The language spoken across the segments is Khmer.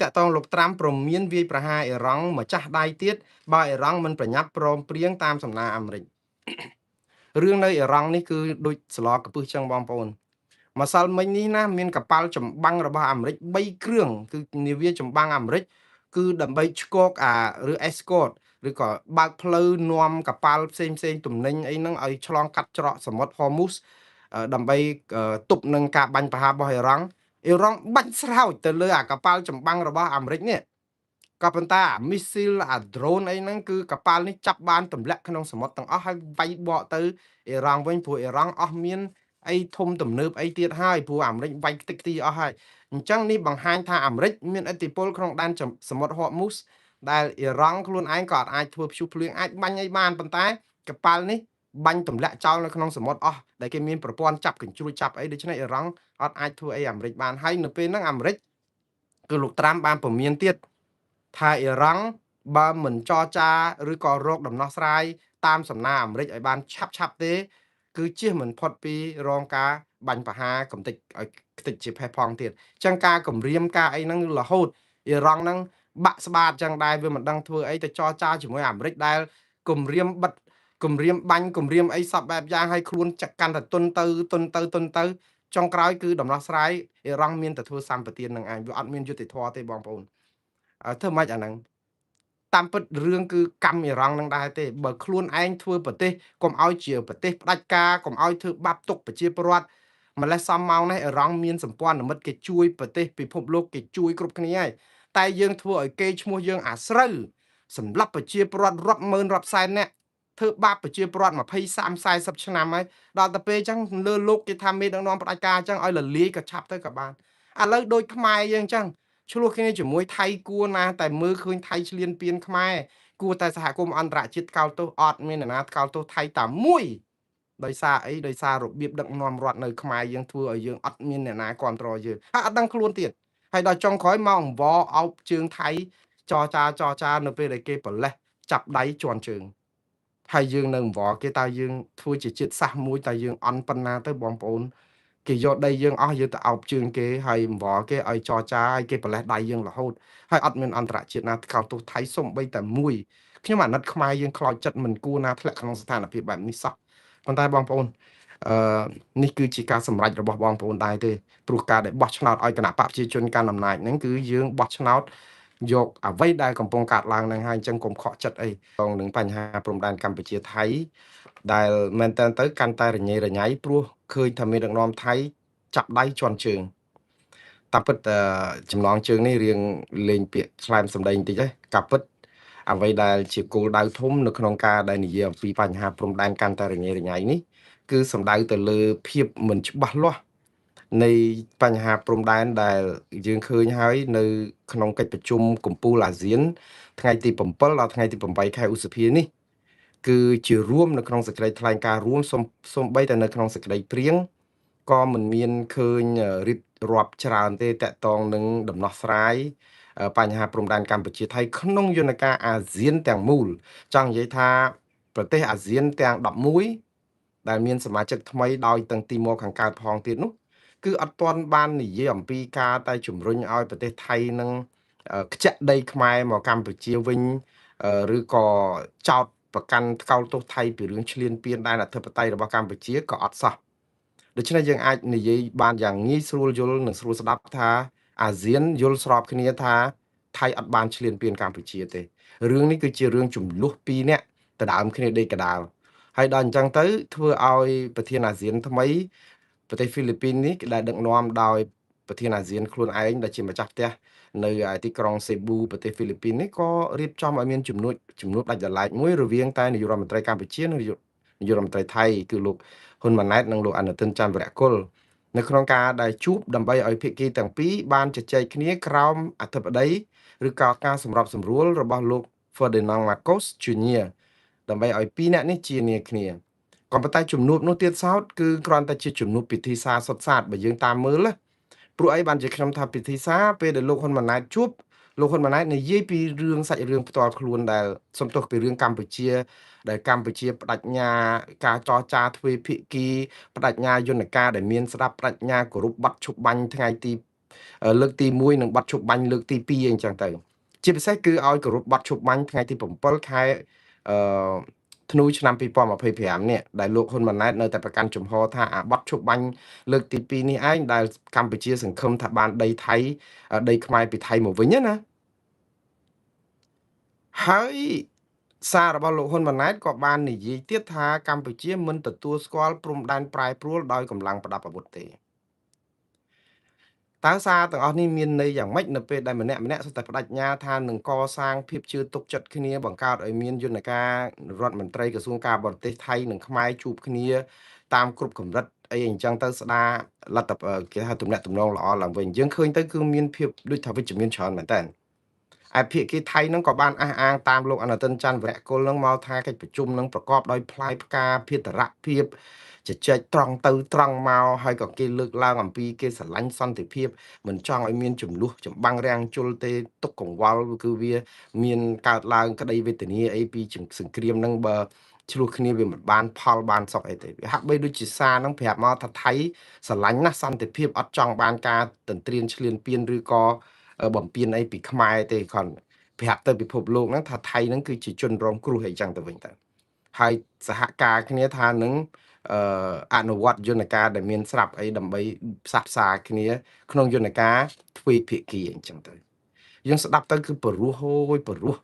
តាក់ទងលោកត្រាំព្រមមានវាយប្រហារអ៊ីរ៉ង់ម្ចាស់ដៃទៀតបើអ៊ីរ៉ង់មិនប្រញាប់ព្រមព្រៀងតាមសំណើអាមេរិករឿងនៅអ៊ីរ៉ង់នេះគឺដូចស្លកពឹសចឹងបងប្អូនម្សិលមិញនេះណាមានកប៉ាល់ចម្បាំងរបស់អាមេរិក3គ្រឿងគឺនាវាចម្បាំងអាមេរិកគឺដើម្បីឆ្កកឬ escort ឬក៏បើកផ្លូវនាំកប៉ាល់ផ្សេងទំនិញអីហ្នឹងឲ្យឆ្លងកាត់ច្រកសមុទ្រ Hormuz ដើម្បីទប់នឹងការបាញ់ប្រហាររបស់អ៊ីរ៉ង់បាញ់ស្រោចទៅលើអាកប៉ាល់ចម្បាំងរបស់អាមេរិកនេះក៏ប៉ុន្តែអា missile អា drone អីហ្នឹងគឺកប៉ាល់នេះចាប់បានទម្លាក់ក្នុងសមុទ្រទាំងអស់ហើយវាយបកទៅអ៊ីរ៉ង់វិញព្រោះអ៊ីរ៉ង់អស់មានអីធំទំនើបអីទៀតហើយព្រោះអាមេរិកវាយខ្ទេចខ្ទីអស់ហើយអញ្ចឹងនេះបង្ហាញថាអាមេរិកមានឥទ្ធិពលក្នុងដែនសមុទ្រ Hormuz ដែលអ៊ីរ៉ង់ខ្លួនឯងក៏អាចធ្វើព្យុះភ្លៀងអាចបាញ់អីបានប៉ុន្តែកប៉ាល់នេះបាញ់ទម្លាក់ចោលនៅក្នុងសមុទ្រអស់ដែលគេមានប្រព័ន្ធចាប់កញ្ជ្រួចចាប់អីដូច្នេះអ៊ីរ៉ង់អត់អាចធ្វើអីអាមេរិកបានហើយនៅពេលហ្នឹងអាមេរិកគឺលោកត្រាំបានពមៀនទៀតថាអ៊ីរ៉ង់បើមិនចរចាឬក៏រកដំណោះស្រាយតាមសំណើអាមេរិកឲ្យបានឆាប់ទេគឺជៀសមិនផុតពីរងការបាញ់ប្រហារកំទេចឲ្យខ្ទេចជាផេះផងទៀតអញ្ចឹងការគម្រាមការអីហ្នឹងរហូតអ៊ីរ៉ង់ហ្នឹងបាក់ស្បាតចឹងដែរវាមិនដឹងធ្វើអីទៅចរចាជាមួយអាមេរិកដែលគម្រាមបិទគម្រាមបាញ់គម្រាមអីសពបែបយ៉ាងឲ្យខ្លួនចាក់កាន់តែទុនទៅចុងក្រោយគឺដំណោះស្រាយអ៊ីរ៉ង់មានតែធ្វើសម្បទាននឹងឯងវាអត់មានយុត្តិធម៌ទេបងប្អូនធ្វើម៉េចអាហ្នឹងតាមពិតរឿងគឺកម្មអ៊ីរ៉ង់នឹងដែរទេបើខ្លួនឯងធ្វើប្រទេសកុំឲ្យជាប្រទេសផ្ដាច់ការកុំឲ្យធ្វើបាបទុកប្រជាពលរដ្ឋម្លេះសំម៉ោងនេះអ៊ីរ៉ង់មានសម្ព័ន្ធមិត្តគេជួយប្រទេសពិភពលោកគេជួយគ្រប់គ្នាហើយតែយើងធ្វើឲ្យគេឈ្មោះយើងអាស្រូវសម្រាប់ប្រជាពលរដ្ឋរាប់ម៉ឺនរាប់សែននាក់ធ្វើបាបប្រជាពលរដ្ឋ20 30 40ឆ្នាំហើយដល់ទៅពេលអញ្ចឹងលើលោកគេថាមេដឹកនាំផ្ដាច់ការអញ្ចឹងឲ្យលលាយក៏ឆាប់ទៅក៏បានឥឡូវដូចខ្មែរយើងអញ្ចឹងឆ្លោះគ្នាជាមួយថៃគួរណាតែមើលឃើញថៃឆ្លៀនពៀនខ្មែរគួរតែសហគមន៍អន្តរជាតិថ្កោលទោសអត់មានអ្នកណាថ្កោលទោសថៃតែមួយដោយសារអីដោយសាររបៀបដឹកនាំរដ្ឋនៅខ្មែរយើងធ្វើឲ្យយើងអត់មានអ្នកណាគ្រប់គ្រងយើងហើយអត់ដឹងខ្លួនទៀតហើយដល់ចុងក្រោយមកអង្វរអោបជើងថៃចរចានៅពេលដែលគេប្រលេះចាប់ដៃជន់ជើងហើយយើងនៅអង្វរគេតើយើងធ្វើជាជាតិសាសន៍មួយតើយើងអន់ប៉ុណ្ណាទៅបងប្អូនគេយកដីយើងអស់យើងទៅអោបជើងគេហើយអង្វរគេឲ្យចរចាឲ្យគេប្រលេះដៃយើងរហូតហើយអត់មានអន្តរជាតិណាថ្កោលទោសថៃសំបីតែមួយខ្ញុំអាណិតខ្មែរយើងខ្លោចចិត្តមិនគួរណាធ្លាក់ក្នុងស្ថានភាពបែបនេះសោះប៉ុន្តែបងប្អូននេះគឺជាការសម្រេចរបស់បងប្អូនដែរទេព្រោះការដែលបោះឆ្នោតឲ្យគណៈបកប្រជាជនកាន់អំណាចហ្នឹងគឺយើងបោះឆ្នោតយកអ្វីដែលកំពុងកាត់ឡើងហ្នឹងហើយអញ្ចឹងកុំខកចិត្តអីក្នុងនឹងបញ្ហាព្រំដែនកម្ពុជាថៃដែលមែនតើទៅកាន់តែរញ៉េរញ៉ៃព្រោះឃើញថាមានដឹកនាំថៃចាប់ដៃជន់ជើងតាមពិតចំណងជើងនេះរៀងលេងពាក្យខ្លែមសម្ដីបន្តិចទេការពិតអ្វីដែលជាគោលដៅធំនៅក្នុងការដែលនិយាយអំពីបញ្ហាព្រំដែនកាន់តែរញ៉េរញ៉ៃនេះគឺសំដៅទៅលើភាពមិនច្បាស់លាស់នៃបញ្ហាព្រំដែនដែលយើងឃើញហើយនៅក្នុងកិច្ចប្រជុំកំពូលអាស៊ានថ្ងៃទី7ដល់ថ្ងៃទី8ខែឧសភានេះគឺជារួមនៅក្នុងសេចក្តីថ្លែងការណ៍រួមសូម្បីតែនៅក្នុងសេចក្តីព្រៀងក៏មិនមានឃើញរៀបរាប់ច្រើនទេតាក់ទងនឹងដំណោះស្រាយបញ្ហាព្រំដែនកម្ពុជាថៃក្នុងយន្តការអាស៊ានទាំងមូលចង់និយាយថាប្រទេសអាស៊ានទាំង11ដែលមានសមាជិកថ្មីដោយទាំងទីមកខាងកើតផងទៀតនោះគឺអត់ទាន់បាននិយាយអំពីការតែជំរុញឲ្យប្រទេសថៃនឹងខ្ចាក់ដីខ្មែរមកកម្ពុជាវិញឬក៏ចោតប្រកាន់ថ្កោលទោសថៃពីរឿងឈ្លានពានដែនអធិបតេយ្យរបស់កម្ពុជាក៏អត់សោះដូច្នេះយើងអាចនិយាយបានយ៉ាងងាយស្រួលយល់និងស្រួលស្ដាប់ថាអាស៊ានយល់ស្របគ្នាថាថៃអត់បានឈ្លានពានកម្ពុជាទេរឿងនេះគឺជារឿងចំនួន2នាក់ដដើមគ្នាដេកកដាលហើយដល់អញ្ចឹងទៅធ្វើឲ្យប្រធានអាស៊ានថ្មីប្រទេសហ្វីលីពីននេះដែលដឹកនាំដោយប្រធានអាស៊ានខ្លួនឯងដែលជាម្ចាស់ផ្ទះនៅទីក្រុងសេប៊ូប្រទេសហ្វីលីពីននេះក៏រៀបចំឲ្យមានជំនួបដាច់ដライមួយរវាងតែនាយករដ្ឋមន្ត្រីកម្ពុជានិងនាយករដ្ឋមន្ត្រីថៃគឺលោកហ៊ុនម៉ាណែតនិងលោកអនុទិនច័ន្ទវរៈគុលនៅក្នុងការដែលជួបដើម្បីឲ្យភាគីទាំងពីរបានជជែកគ្នាក្រោមអធិបតីឬក៏ការសម្របសម្រួលរបស់លោក Ferdinand Marcos Jr. ដើម្បីឲ្យពីរនាក់នេះជានាគ្នាក៏ប៉ុន្តែជំនួបនោះទៀតសោតគឺគ្រាន់តែជាជំនួបពិធីសារសុទ្ធសាធបើយើងតាមមើលព្រោះអីបានជាខ្ញុំថាពិធីសារពេលដែលលោកហ៊ុនម៉ាណែតជួបលោកហ៊ុនម៉ាណែតនិយាយពីរឿងសាច់រឿងផ្ទាល់ខ្លួនដែលសំទោសពីរឿងកម្ពុជាដែលកម្ពុជាបដិញ្ញាការចរចាទ្វេភាគីបដិញ្ញាយន្តការដែលមានស្ដាប់បដិញ្ញាគោរពបាត់ឈប់បាញ់ថ្ងៃទី លើកទី1និងបទឈប់បាញ់លើកទី2អញ្ចឹងទៅជាពិសេសគឺឲ្យគោរពបទឈប់បាញ់ថ្ងៃទី7 ខែអឺធ្នូឆ្នាំ2025នេះដែលលោកហ៊ុនម៉ាណែតនៅតែប្រកាន់ជំហរថាអាបទឈប់បាញ់លើកទី2នេះឯងដែលកម្ពុជាសង្ឃឹមថាបានដីថៃដីខ្មែរពីថៃមកវិញណាហើយសាររបស់លោកហ៊ុនម៉ាណែតក៏បាននិយាយទៀតថាកម្ពុជាមិនទទួលស្គាល់ព្រំដែនប្រែប្រួលដោយកម្លាំងប្រដាប់អាវុធទេតើសារទាំងអស់នេះមានន័យយ៉ាងម៉េចនៅពេលដែលម្នាក់សុទ្ធតែបដិញ្ញាថានឹងកសាងភាពជឿទុកចិត្តគ្នាបង្កើតឲ្យមានយន្តការរដ្ឋមន្ត្រីក្រសួងការបរទេសថៃនិងខ្មែរជួបគ្នាតាមគ្រប់កម្រិតអីអញ្ចឹងទៅស្ដារលទ្ធគេហៅទំនាក់ទំនងល្អឡើងវិញយើងឃើញទៅគឺមានភាពដូចថាវិជ្ជមានច្រើនមែនតើឯភាគីថៃហ្នឹងក៏បានអះអាងតាមលោកអនុទានច័ន្ទវរៈគុលហ្នឹងមកថាកិច្ចប្រជុំនឹងប្រកបដោយផ្លែផ្កាភាតរៈភាពជជែកត្រង់ទៅត្រង់មកហើយក៏គេលើកឡើងអំពីគេស្រឡាញ់សន្តិភាពមិនចង់ឲ្យមានចំនួនចម្បាំងរាំងជុលទេទុកកង្វល់គឺវាមានកើតឡើងក្តីវេទនាអីពីសង្គ្រាមហ្នឹងបើឆ្លោះគ្នាវាមិនបានផលបានសុខអីទេវាហាក់បីដូចជាសារហ្នឹងប្រាប់មកថាថៃស្រឡាញ់ណាស់សន្តិភាពអត់ចង់បានការទន្ទ្រានឈ្លានពានឬក៏បំពានអីពីខ្មែរទេគាត់ប្រាប់ទៅពិភពលោកហ្នឹងថាថៃហ្នឹងគឺជាជនរងគ្រោះអីចឹងទៅវិញទៅហើយសហការគ្នាថានឹងអនុវត្តយន្តការដែលមានស្រាប់អីដើម្បីផ្សះផ្សាគ្នាក្នុងយន្តការទ្វេភាគីអញ្ចឹងទៅយើងស្ដាប់ទៅគឺព្រោះហូយព្រោះ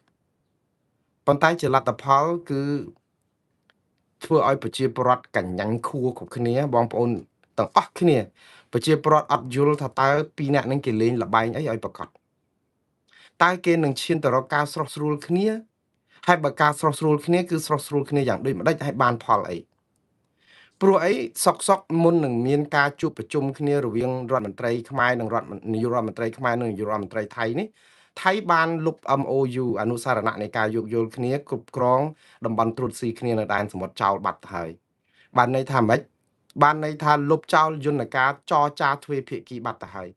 ប៉ុន្តែជាលទ្ធផលគឺធ្វើឲ្យប្រជាពលរដ្ឋកញ្ញាញ់ខួរគ្រប់គ្នាបងប្អូនទាំងអស់គ្នាប្រជាពលរដ្ឋអត់យល់ថាតើពីរនាក់នឹងគេលេងលបែងអីឲ្យប្រកបតើគេនឹងឈានទៅរកការស្រស់ស្រួលគ្នាហើយបើការស្រស់ស្រួលគ្នាគឺស្រស់ស្រួលគ្នាយ៉ាងដូចម្ដេចឲ្យបានផលអីព្រោះអីសុកមុននឹងមានការជួបប្រជុំគ្នារវាងរដ្ឋមន្ត្រីខ្មែរនិងនាយករដ្ឋមន្ត្រីខ្មែរនិងនាយករដ្ឋមន្ត្រីថៃនេះថៃបានលុប MOU អនុសារណៈនៃការយោគយល់គ្នាគ្រប់គ្រងតំបន់ត្រួតស៊ីគ្នានៅដែនសមុទ្រចោលបាត់ទៅហើយបានន័យថាម៉េចបានន័យថាលុបចោលយន្តការចរចាទ្វេភាគីបាត់ទៅហើយ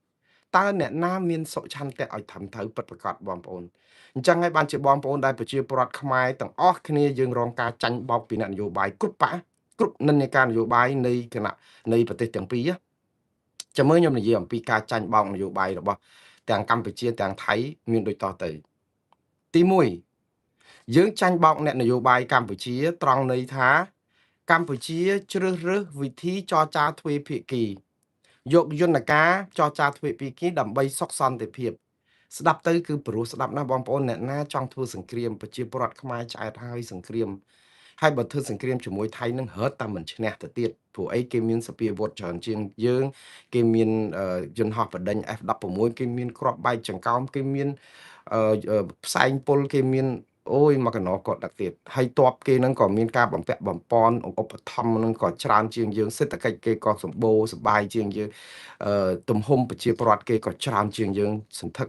តើអ្នកណាមានសុឆន្ទៈឲ្យធ្វើត្រូវពិតប្រាកដបងប្អូនអញ្ចឹងហើយបានជាបងប្អូនដែលប្រជាពលរដ្ឋខ្មែរទាំងអស់គ្នាយើងរងការចាញ់បោកពីអ្នកនយោបាយគ្រប់និន្នាការនយោបាយនៃគណៈនៃប្រទេសទាំងពីរចាំមើលខ្ញុំនិយាយអំពីការចាញ់បោកនយោបាយរបស់ទាំងកម្ពុជាទាំងថៃមានដូចតទៅទី1យើងចាញ់បោកអ្នកនយោបាយកម្ពុជាត្រង់ន័យថាកម្ពុជាជ្រើសរើសវិធីចរចាទ្វេភាគីយកយន្តការចរចាទ្វេភាគីដើម្បីសុខសន្តិភាពស្ដាប់ទៅគឺព្រោះស្ដាប់ណាស់បងប្អូនអ្នកណាចង់ធ្វើសង្គ្រាមប្រជាពលរដ្ឋខ្មែរឆ្អែតហើយសង្គ្រាមហើយបើធ្វើសង្គ្រាមជាមួយថៃនឹងរត់តែមិនឈ្នះទៅទៀតព្រោះអីគេមានសពាវុធច្រើនជាងយើងគេមានយន្តហោះបដិញ F16 គេមានគ្រាប់បែកចង្កោមគេមានផ្សែងពុលគេមានអូយមកកណោគាត់ដាក់ទៀតហើយតបគេនឹងក៏មានការបំពាក់បំពន់ឧបត្ថម្ភនឹងក៏ច្រើនជាងយើងសេដ្ឋកិច្ចគេក៏សម្បូរសបាយជាងយើងទំហំប្រជាពលរដ្ឋគេក៏ច្រើនជាងយើងសន្ធឹក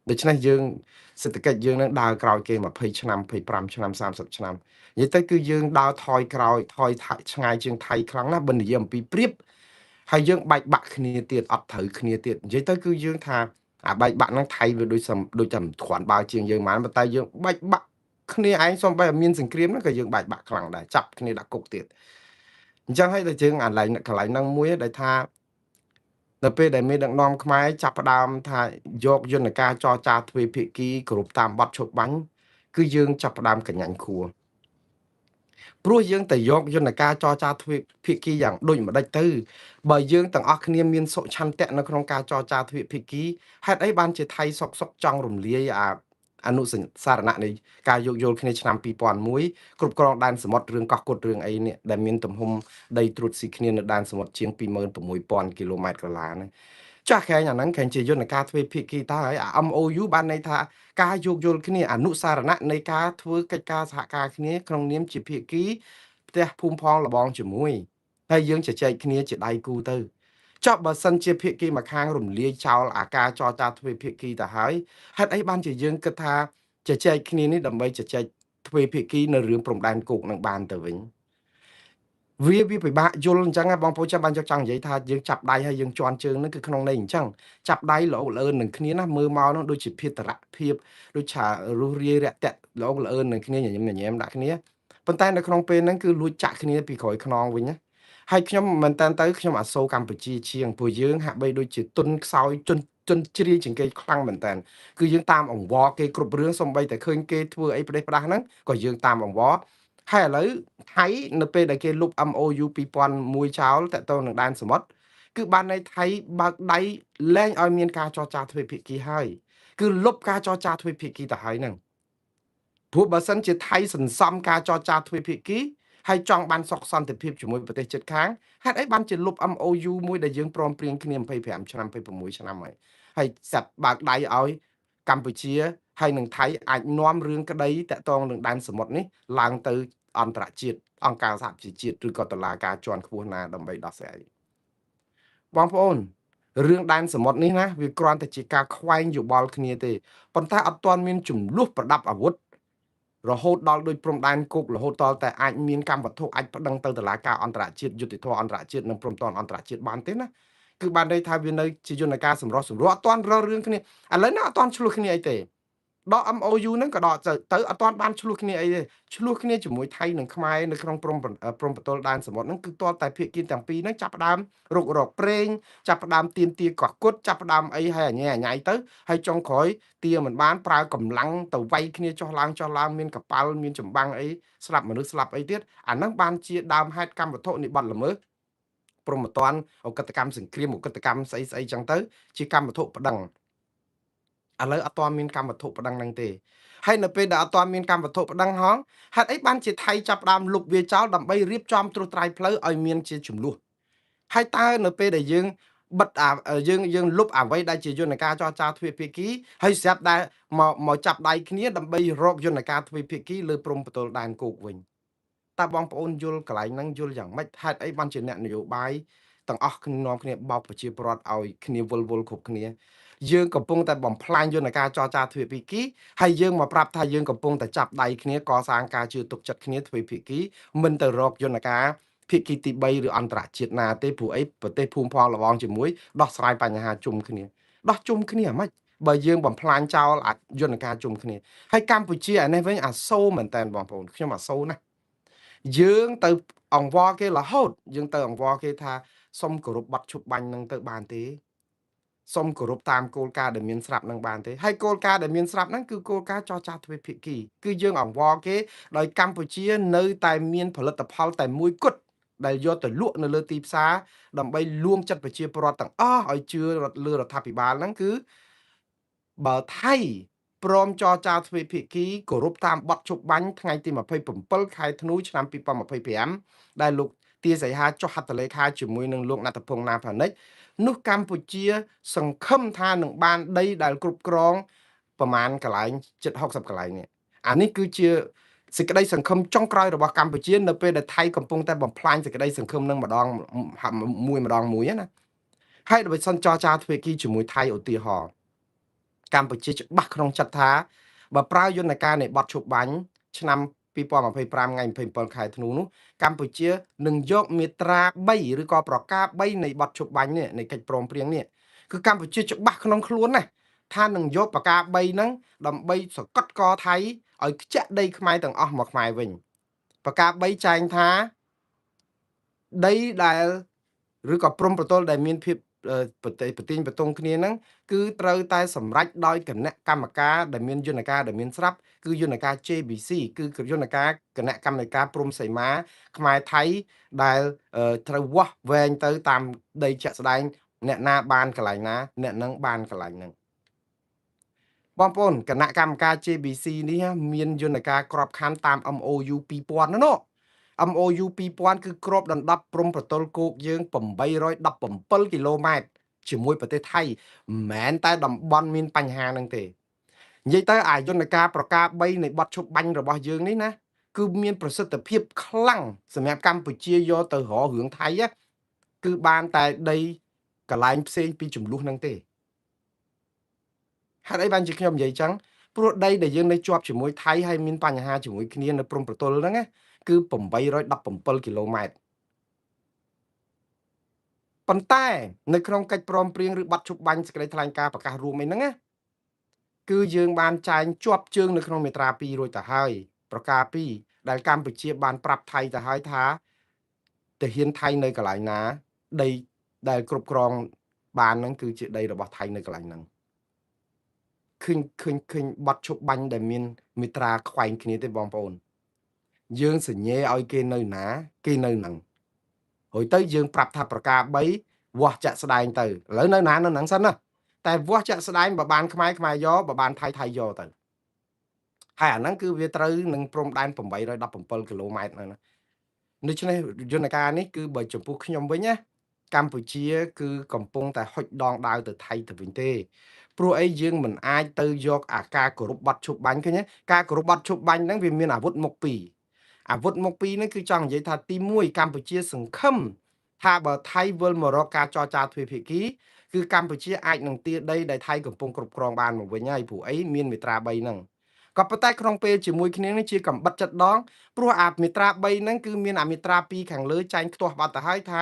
ដូច្នេះយើងសេដ្ឋកិច្ចយើងនឹងដើរក្រោយគេ20ឆ្នាំ25ឆ្នាំ30ឆ្នាំនិយាយទៅគឺយើងដើរថយក្រោយថយឆ្ងាយជាងថៃខ្លាំងណាស់បើនិយាយអំពីព្រៀបហើយយើងបែកបាក់គ្នាទៀតអត់ត្រូវគ្នាទៀតនិយាយទៅគឺយើងថាអាបែកបាក់ហ្នឹងថៃវាដូចតែមិនគ្រាន់បើជាងយើងហ្មងប៉ុន្តែយើងបែកបាក់គ្នាឯងសូម្បីតែមានសង្គ្រាមហ្នឹងក៏យើងបែកបាក់ខ្លាំងដែរចាប់គ្នាដាក់គុកទៀតអញ្ចឹងហើយតែយើងអាកន្លែងហ្នឹងមួយដែលថានៅពេលដែលមេដឹកនាំខ្មែរចាប់ផ្ដើមថាយកយន្តការចរចាទ្វេភាគីគ្រប់តាមបទឈប់បាញ់គឺយើងចាប់ផ្ដើមកញ្ញាញ់ខួរព្រោះយើងតែយកយន្តការចរចាទ្វេភាគីយ៉ាងដូចម្ដេចទៅបើយើងទាំងអស់គ្នាមានសុឆន្ទៈនៅក្នុងការចរចាទ្វេភាគីហេតុអីបានជាថៃសុកចង់រំលាយអនុសារណៈនៃការយោគយល់គ្នាឆ្នាំ2001គ្រប់គ្រងដែនសមុទ្ររឿងកោះកុដរឿងអីនេះដែលមានទំហំដីត្រួតស៊ីគ្នានៅដែនសមុទ្រជាង26000គីឡូម៉ែត្រក្រឡាហ្នឹងចាស់ខែងអាហ្នឹងខែងជាយន្តការទ្វេភាគីតើហើយអា MOU បានន័យថាការយោគយល់គ្នាអនុសារណៈនៃការធ្វើកិច្ចការសហការគ្នាក្នុងនាមជាភាគីផ្ទះភូមិផងលបងជាមួយហើយយើងជជែកគ្នាជាដៃគូទៅចុះបើសិនជាភាគីមួយខាងរំលាយចោលអាការចរចាទ្វេភាគីទៅហើយហេតុអីបានជាយើងគិតថាជជែកគ្នានេះដើម្បីជជែកទ្វេភាគីនៅរឿងព្រំដែនគោកនឹងបានទៅវិញវាពិបាកយល់អញ្ចឹងបងប្អូនចាំបានចង់និយាយថាយើងចាប់ដៃហើយយើងជន់ជើងហ្នឹងគឺក្នុងន័យអញ្ចឹងចាប់ដៃល្អល្អឿននឹងគ្នាណាមើលមកហ្នឹងដូចជាភាតរៈភាពដូចថារុះរាយរាក់ទាក់ល្អល្អឿននឹងគ្នាញញែមដាក់គ្នាប៉ុន្តែនៅក្នុងពេលហ្នឹងគឺលួចចាក់គ្នាពីក្រោយខ្នងវិញណាហើយខ្ញុំមែនតើទៅខ្ញុំអាសូរកម្ពុជាជាងព្រោះយើងហាក់បីដូចជាទុនខ្សោយ ជនជ្រាយជាងគេខ្លាំងមែនតើគឺយើងតាមអង្វរគេគ្រប់រឿងសំបីតែឃើញគេធ្វើអីប្រទេសផ្ដាស់ហ្នឹងក៏យើងតាមអង្វរហើយឥឡូវថៃនៅពេលដែលគេលុប MOU 2001ចោលតាក់ទងនឹងដែនសមុទ្រគឺបានន័យថៃបើកដៃលែងឲ្យមានការចរចាទ្វេភាគីហើយគឺលុបការចរចាទ្វេភាគីទៅហើយហ្នឹងព្រោះបើសិនជាថៃសន្សំការចរចាទ្វេភាគីហើយចង់បានសុខសន្តិភាពជាមួយប្រទេសជិតខាងហេតុអីបានជាលុប MOU មួយដែលយើងព្រមព្រៀងគ្នា25ឆ្នាំ26ឆ្នាំហើយសាប់បើកដៃឲ្យកម្ពុជាហើយនឹងថៃអាចនាំរឿងក្តីតាក់ទងនឹងដែនសមុទ្រនេះឡើងទៅអន្តរជាតិអង្គការសហប្រជាជាតិឬក៏តុលាការជាន់ខ្ពស់ណាដើម្បីដោះស្រាយបងប្អូនរឿងដែនសមុទ្រនេះណាវាគ្រាន់តែជាការខ្វែងយោបល់គ្នាទេប៉ុន្តែអត់ទាន់មានចំនួនប្រដាប់អាវុធរហូតដល់ដូចព្រំដែនគោករហូតដល់តែអាចមានកម្មវត្ថុអាចប្តឹងទៅតុលាការអន្តរជាតិយុត្តិធម៌អន្តរជាតិនិងព្រំដែនអន្តរជាតិបានទេណាគឺបានន័យថាវានៅជាយន្តការសម្រុះសម្រួលអត់ទាន់រករឿងគ្នាឥឡូវនេះអត់ទាន់ឆ្លោះគ្នាអីទេដក MOU ហ្នឹងក៏ដកទៅអត់ទាន់បានឆ្លោះគ្នាអីទេឆ្លោះគ្នាជាមួយថៃនិងខ្មែរនៅក្នុងព្រំប្រទល់ដែនសមុទ្រហ្នឹងគឺទាល់តែភាគីទាំងពីរហ្នឹងចាប់ផ្ដើមរុករកព្រេងចាប់ផ្ដើមទាមទារកោះគុតចាប់ផ្ដើមអីហើយអញ៉ៃទៅហើយចុងក្រោយទាមិនបានប្រើកម្លាំងទៅវាយគ្នាចុះឡើងមានកប៉ាល់មានចម្បាំងអីស្លាប់មនុស្សស្លាប់អីទៀតអាហ្នឹងបានជាដើមហេតុកម្មវត្ថុនៃបទល្មើសព្រហ្មទណ្ឌអកតកម្មសង្គ្រាមអកតកម្មស្អីចឹងទៅជាកម្មវត្ថុប្តឹងឥឡូវអត់ទាន់មានកម្មវត្ថុប្តឹងហ្នឹងទេហើយនៅពេលដែលអត់ទាន់មានកម្មវត្ថុប្តឹងហងហេតុអីបានជាថៃចាប់ផ្ដើមលុបវាចោលដើម្បីរៀបចំត្រួសត្រាយផ្លូវឲ្យមានជាចំនួនហើយតើនៅពេលដែលយើងបិទយើងលុបអ្វីដែលជាយន្តការចរចាទ្វេភាគីហើយស្រាប់តែមកចាប់ដៃគ្នាដើម្បីរកយន្តការទ្វេភាគីលើព្រំប្រទល់ដែនគោកវិញតើបងប្អូនយល់កន្លែងហ្នឹងយល់យ៉ាងម៉េចហេតុអីបានជាអ្នកនយោបាយទាំងអស់គ្នានាំគ្នាបោកប្រជាពលរដ្ឋឲ្យគ្នាវល់គ្រប់គ្នាយើងកំពុងតែបំផ្លាញយន្តការចរចាទ្វេភាគីហើយយើងមកប្រាប់ថាយើងកំពុងតែចាប់ដៃគ្នាកសាងការជឿទុកចិត្តគ្នាទ្វេភាគីមិនទៅរកយន្តការភាគីទី3ឬអន្តរជាតិណាទេព្រោះអីប្រទេសភូមិផងលបងជាមួយដោះស្រាយបញ្ហាជុំគ្នាដោះជុំគ្នាអាម៉េចបើយើងបំផ្លាញចោលយន្តការជុំគ្នាហើយកម្ពុជាអានេះវិញអាសូរមែនតើបងប្អូនខ្ញុំអាសូរណាស់យើងទៅអង្វរគេរហូតយើងទៅអង្វរគេថាសុំគោរពប័ណ្ណឈប់បាញ់នឹងទៅបានទេសុំគោរពតាមគោលការណ៍ដែលមានស្រាប់នឹងបានទេហើយគោលការណ៍ដែលមានស្រាប់ហ្នឹងគឺគោលការណ៍ចរចាទ្វេភាគីគឺយើងអង្វរគេដោយកម្ពុជានៅតែមានផលិតផលតែមួយគត់ដែលយកទៅលក់នៅលើទីផ្សារដើម្បីលួងចិត្តប្រជាពលរដ្ឋទាំងអស់ឲ្យជឿលើរដ្ឋាភិបាលហ្នឹងគឺបើថៃព្រមចរចាទ្វេភាគីគោរពតាមបទជប់បាញ់ថ្ងៃទី27ខែធ្នូឆ្នាំ2025ដែលលោកទាសីហាចុះហត្ថលេខាជាមួយនឹងលោកណត្តភុងណាផានិចនោះកម្ពុជាសង្ឃឹមថានឹងបានដីដែលគ្រប់គ្រងប្រមាណកន្លែងជិត60កន្លែងនេះអានេះគឺជាសេចក្តីសង្ឃឹមចុងក្រោយរបស់កម្ពុជានៅពេលដែលថៃកំពុងតែបំផ្លាញសេចក្តីសង្ឃឹមនឹងម្ដងមួយណាហើយបើសិនចរចាទ្វេភាគីជាមួយថៃឧទាហរណ៍កម្ពុជាច្បាស់ក្នុងចិត្តថាបើប្រើយន្តការនៃបទឈប់បាញ់ឆ្នាំ2025ថ្ងៃ27ខែធ្នូនោះកម្ពុជានឹងយកមាត្រា3ឬក៏ប្រការ3នៃបទឈប់បាញ់នេះនៃកិច្ចព្រមព្រៀងនេះគឺកម្ពុជាច្បាស់ក្នុងខ្លួនណាថានឹងយកប្រការ3ហ្នឹងដើម្បីសកត់កថៃឲ្យខ្ជាក់ដីខ្មែរទាំងអស់មកខ្មែរវិញប្រការ3ចែងថាដីដែលឬក៏ព្រំប្រទល់ដែលមានភាពប្រទាញបតងគ្នាហ្នឹងគឺត្រូវតែសម្រេចដោយគណៈកម្មការដែលមានយន្តការដែលមានស្រាប់គឺយន្តការ JBC គឺយន្តការគណៈកម្មការព្រំសីមាខ្មែរថៃដែលត្រូវវាស់វែងទៅតាមដីជាក់ស្ដែងអ្នកណាបានកន្លែងណាអ្នកនឹងបានកន្លែងហ្នឹងបងប្អូនគណៈកម្មការ JBC នេះមានយន្តការក្របខ័ណ្ឌតាម MOU 2000ណា MOU 2000គឺគ្របដណ្ដប់ព្រំប្រទល់គោកយើង817គីឡូម៉ែត្រជាមួយប្រទេសថៃមិនមែនតែតំបន់មានបញ្ហានឹងទេនិយាយទៅអាយន្តការប្រការ3នៃបទឈប់បាញ់របស់យើងនេះណាគឺមានប្រសិទ្ធភាពខ្លាំងសម្រាប់កម្ពុជាយកទៅរករឿងថៃគឺបានតែដីកន្លែងផ្សេងពីចំនួនហ្នឹងទេហេតុអីបានជាខ្ញុំនិយាយចឹងព្រោះដីដែលយើងនៅជាប់ជាមួយថៃហើយមានបញ្ហាជាមួយគ្នានៅព្រំប្រទល់ហ្នឹងណាគឺ817គីឡូម៉ែត្រប៉ុន្តែនៅក្នុងកិច្ចព្រមព្រៀងឬប័ណ្ណឈប់បាញ់សេចក្តីថ្លែងការណ៍ប្រកាសរួមអីហ្នឹងណាគឺយើងបានចែងជាប់ជើងនៅក្នុងមាត្រា2រួចទៅហើយប្រការ2ដែលកម្ពុជាបានប្រាប់ថៃទៅហើយថាទាហានថៃនៅកន្លែងណាដីដែលគ្រប់គ្រង បានហ្នឹងគឺជាដីរបស់ថៃនៅកន្លែងហ្នឹងឃើញបទឈប់បាញ់ដែលមានមេត្រាខ្វែងគ្នាទេបងប្អូនយើងសញ្ញេឲ្យគេនៅណាគេនៅហ្នឹងរួចទៅយើងប្រាប់ថាប្រការ3វាស់ចាក់ស្ដែងទៅឥឡូវនៅណានៅហ្នឹងសិនណាតែវាស់ចាក់ស្ដែងបើបានខ្មែរយកបើបានថៃយកទៅហើយអាហ្នឹងគឺវាត្រូវនឹងព្រំដែន817គីឡូម៉ែត្រហ្នឹងណាដូច្នេះយន្តការនេះគឺបើចំពោះខ្ញុំវិញណាកម្ពុជាគឺកំពុងតែហុចដងដាវទៅថៃទៅវិញទេព្រោះអីយើងមិនអាចទៅយកអាការគោរពប័ណ្ណឈប់បាញ់ឃើញទេការគោរពប័ណ្ណឈប់បាញ់ហ្នឹងវាមានអាវុធមុខពីរអាវុធមុខពីរហ្នឹងគឺចង់និយាយថាទី1កម្ពុជាសង្ឃឹមថាបើថៃវិលមករកការចរចាទ្វេភាគីគឺកម្ពុជាអាចនឹងទាដីដែលថៃកំពុងគ្រប់គ្រងបានមកវិញហើយព្រោះអីមានមេត្រា3ហ្នឹងក៏ប៉ុន្តែក្នុងពេលជាមួយគ្នានេះជាកំបិតចិត្តដងព្រោះអាមេត្រា3ហ្នឹងគឺមានអាមេត្រា2ខាងលើចែងខ្ទាស់បាត់ទៅហើយថា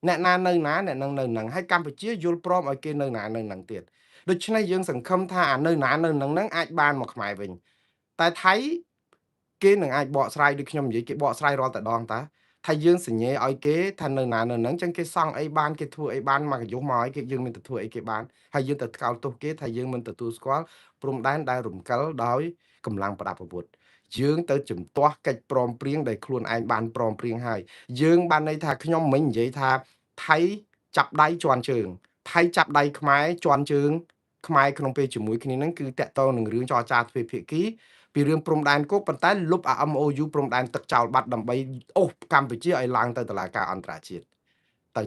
អ្នកណានៅណាអ្នកនឹងនៅនឹងហើយកម្ពុជាយល់ព្រមឲ្យគេនៅណានៅនឹងទៀតដូច្នេះយើងសង្ឃឹមថានៅណានៅនឹងអាចបានមកខ្មែរវិញតែថៃគេនឹងអាចបកស្រាយដូចខ្ញុំនិយាយគេបកស្រាយរាល់តែដងតាថាយើងសញ្ញេឲ្យគេថានៅណានៅនឹងចឹងគេសង់អីបានគេធ្វើអីបានមកយុះមកឲ្យគេយើងមានទៅធ្វើអីគេបានហើយយើងទៅថ្កោលទោសគេថាយើងមិនទទួលស្គាល់ព្រំដែនដែលរំកិលដោយកម្លាំងប្រដាប់អាវុធយើងទៅជំទាស់កិច្ចព្រមព្រៀងដែលខ្លួនឯងបានព្រមព្រៀងហើយយើងបានន័យថាខ្ញុំមិននិយាយថាថៃចាប់ដៃជន់ជើងថៃចាប់ដៃខ្មែរជន់ជើងខ្មែរក្នុងពេលជាមួយគ្នានឹងគឺតកតងនឹងរឿងចរចាទ្វេភាគីពីរឿងព្រំដែនគោកប៉ុន្តែលុបអា MOU ព្រំដែនទឹកចោលបាត់ដើម្បីអូសកម្ពុជាឲ្យឡើងទៅតុលាការអន្តរជាតិទៅ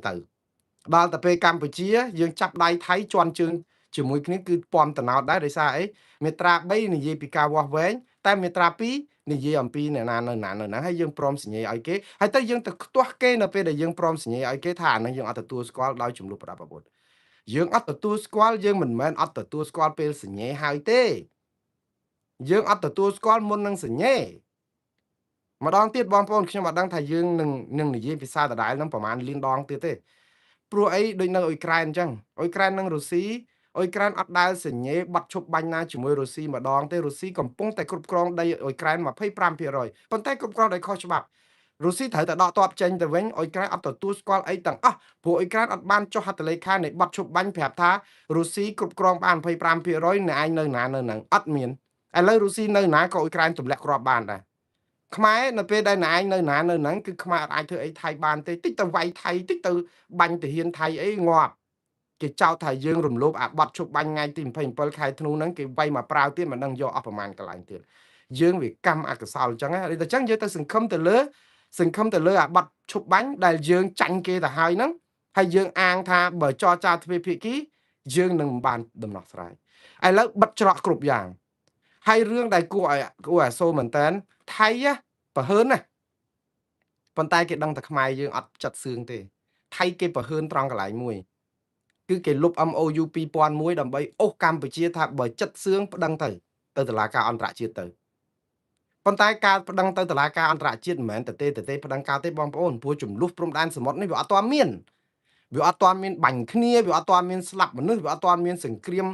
ដល់ទៅពេលកម្ពុជាយើងចាប់ដៃថៃជន់ជើងជាមួយគ្នាគឺពំតណោតដែរដោយសារអីមេត្រា3និយាយពីការវាស់វែងតែមេត្រា2និយាយអំពីអ្នកណានៅណាហើយយើងព្រមសញ្ញេឲ្យគេហើយទៅយើងទៅខ្ទាស់គេនៅពេលដែលយើងព្រមសញ្ញេឲ្យគេថាអានឹងយើងអត់ទទួលស្គាល់ដោយចំនួនប្រដាប់អាវុធយើងអត់ទទួលស្គាល់យើងមិនមែនអត់ទទួលស្គាល់ពេលសញ្ញេហើយទេយើងអត់ទទួលស្គាល់មុននឹងសញ្ញេម្ដងទៀតបងប្អូនខ្ញុំអត់ដឹងថាយើងនឹងនិយាយភាសាដដែលនឹងប្រហែលលានដងទៀតទេព្រោះអីដូចនៅអ៊ុយក្រែនអញ្ចឹងអ៊ុយក្រែននិងរុស្ស៊ីអ៊ុយក្រែនអត់ដែលសញ្ញេបាត់ឈប់បាញ់ណាជាមួយរុស្ស៊ីម្ដងទេរុស្ស៊ីកំពុងតែគ្រប់គ្រងដីអ៊ុយក្រែន25%ប៉ុន្តែគ្រប់គ្រងដោយខុសច្បាប់រុស្ស៊ីត្រូវតែដកទ័ពចេញទៅវិញអ៊ុយក្រែនអត់ទទួលស្គាល់អីទាំងអស់ព្រោះអ៊ុយក្រែនអត់បានចុះហត្ថលេខានៃបាត់ឈប់បាញ់ប្រាប់ថារុស្ស៊ីគ្រប់គ្រងបាន25%អ្នកឯងនៅណានៅហ្នឹងអត់មានឥឡូវរុស្ស៊ីនៅណាក៏អ៊ុយក្រែនទម្លាក់គ្រាប់បានដែរខ្មែរនៅពេលដែលឯងនៅណានៅហ្នឹងគឺខ្មែរអត់អាចធ្វើអីថៃបានទេតិចទៅវាយថៃតិចទៅបាញ់ទាហានថៃអីងាប់គេចោទថាយើងរំលោភអាបត្តិជប់បាញ់ថ្ងៃទី27ខែធ្នូហ្នឹងគេវាយមកប្រាវទៀតមិនដឹងយកអស់ប្រមាណកន្លែងទៀតយើងវាកម្មអកុសលអញ្ចឹងណាដូចតែអញ្ចឹងយើងទៅសង្ឃឹមទៅលើអាបត្តិឈប់បាញ់ដែលយើងចាញ់គេទៅហើយហ្នឹងហើយយើងអាងថាបើចរចាទ្វេភាគីយើងនឹងបានដំណោះស្រាយឥឡូវបិទច្រកគ្រប់យ៉ាងហើយរឿងដែលគួរឲ្យសូរមែនតើថៃប្រហើនណាប៉ុន្តែគេដឹងតែខ្មែរយើងអត់ចិត្តសឿងទេថៃគេប្រហើនត្រង់កន្លែងមួយគឺគេលុប MOU 2001ដើម្បីអូសកម្ពុជាថាបើចិត្តសឿងប្តឹងទៅតុលាការអន្តរជាតិទៅប៉ុន្តែការប្តឹងទៅតុលាការអន្តរជាតិមិនមែនតែប្តឹងកើតទេបងប្អូនព្រោះចំនួនព្រំដែនសមុទ្រនេះវាអត់ទាន់មានបាញ់គ្នាវាអត់ទាន់មានស្លាប់មនុស្សវាអត់ទាន់មានសង្គ្រាម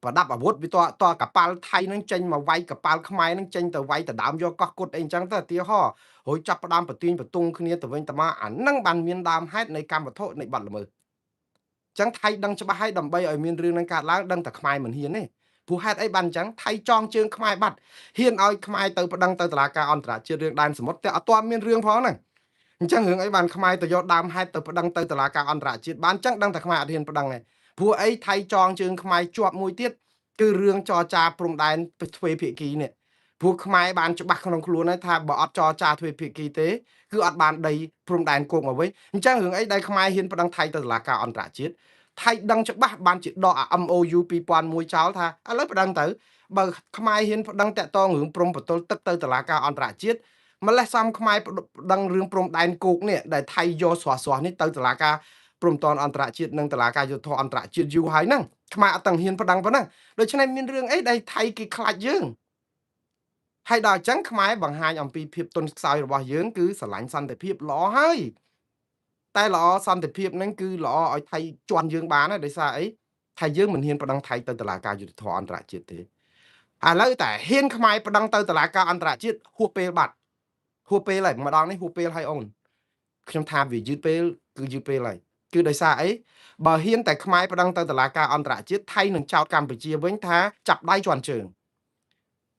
ប្រដាប់អាវុធវាតកប៉ាល់ថៃនឹងចេញមកវាយកប៉ាល់ខ្មែរនឹងចេញទៅវាយទៅដើមយកកោះគុតអីអញ្ចឹងទៅឧទាហរណ៍រួចចាប់ផ្ដើមប្រទាញបន្ទង់គ្នាទៅវិញទៅមកអានឹងបានមានដើមហេតុនៃកម្មវត្ថុនៃបាត់ល្មើសអញ្ចឹងថៃដឹងច្បាស់ហើយដើម្បីឲ្យមានរឿងនឹងកើតឡើងដឹងតែខ្មែរមិនហ៊ានទេព្រោះហេតុអីបានអញ្ចឹងថៃចងជើងខ្មែរបាត់ហ៊ានឲ្យខ្មែរទៅប្តឹងទៅតុលាការអន្តរជាតិរឿងដែនសមុទ្រតែអត់ទាន់មានរឿងផងហ្នឹងអញ្ចឹងរឿងអីបានខ្មែរទៅយកដើមហេតុទៅប្តឹងទៅតុលាការអន្តរជាតិបានអញ្ចឹងដឹងតែខ្មែរអត់ហ៊ានប្តឹងទេព្រោះអីថៃចងជើងខ្មែរជាប់មួយទៀតគឺរឿងចរចាព្រំដែនទ្វេភាគីនេះព្រោះខ្មែរបានច្បាស់ក្នុងខ្លួនហើយថាបើអត់ចរចាទ្វេភាគីទេគឺអត់បានដីព្រំដែនគោកមកវិញអញ្ចឹងរឿងអីដែលខ្មែរហ៊ានប្តឹងថៃទៅតុលាការអន្តរជាតិថៃដឹងច្បាស់បានជាដក MOU 2001ចោលថាឥឡូវប្តឹងទៅបើខ្មែរហ៊ានប្តឹងតាក់ទងរឿងព្រំប្រទល់ទឹកទៅតុលាការអន្តរជាតិម្លេះសំខ្មែរប្តឹងរឿងព្រំដែនគោកនេះដែលថៃយកស្រស់នេះទៅតុលាការព្រំតនអន្តរជាតិនិងតុលាការយុត្តិធម៌អន្តរជាតិយូរហើយហ្នឹងខ្មែរអត់ទាំងហ៊ានប្តឹងប៉ុណ្ណឹងដូច្នេះមានរឿងអីដែលថៃគេខ្លាចយើងហើយដល់អញ្ចឹងខ្មែរបង្ហាញអំពីភាពទន់ខ្សោយរបស់យើងគឺស្រឡាញ់សន្តិភាពល្អហើយតែល្អសន្តិភាពហ្នឹងគឺល្អឲ្យថៃជន់យើងបានហើយដោយសារអីថៃយើងមិនហ៊ានប្តឹងថៃទៅតុលាការយុត្តិធម៌អន្តរជាតិទេឥឡូវតែហ៊ានខ្មែរប្តឹងទៅតុលាការអន្តរជាតិហួសពេលបាត់ហួសពេលហើយម្ដងនេះហួសពេលហើយអូនខ្ញុំថាវាយឺតពេលគឺយឺតពេលហើយ គឺដោយសារអីបើហ៊ានតែខ្មែរប្តឹងទៅតុលាការអន្តរជាតិថៃនឹងចោទកម្ពុជាវិញថាចាប់ដៃជាន់ជើង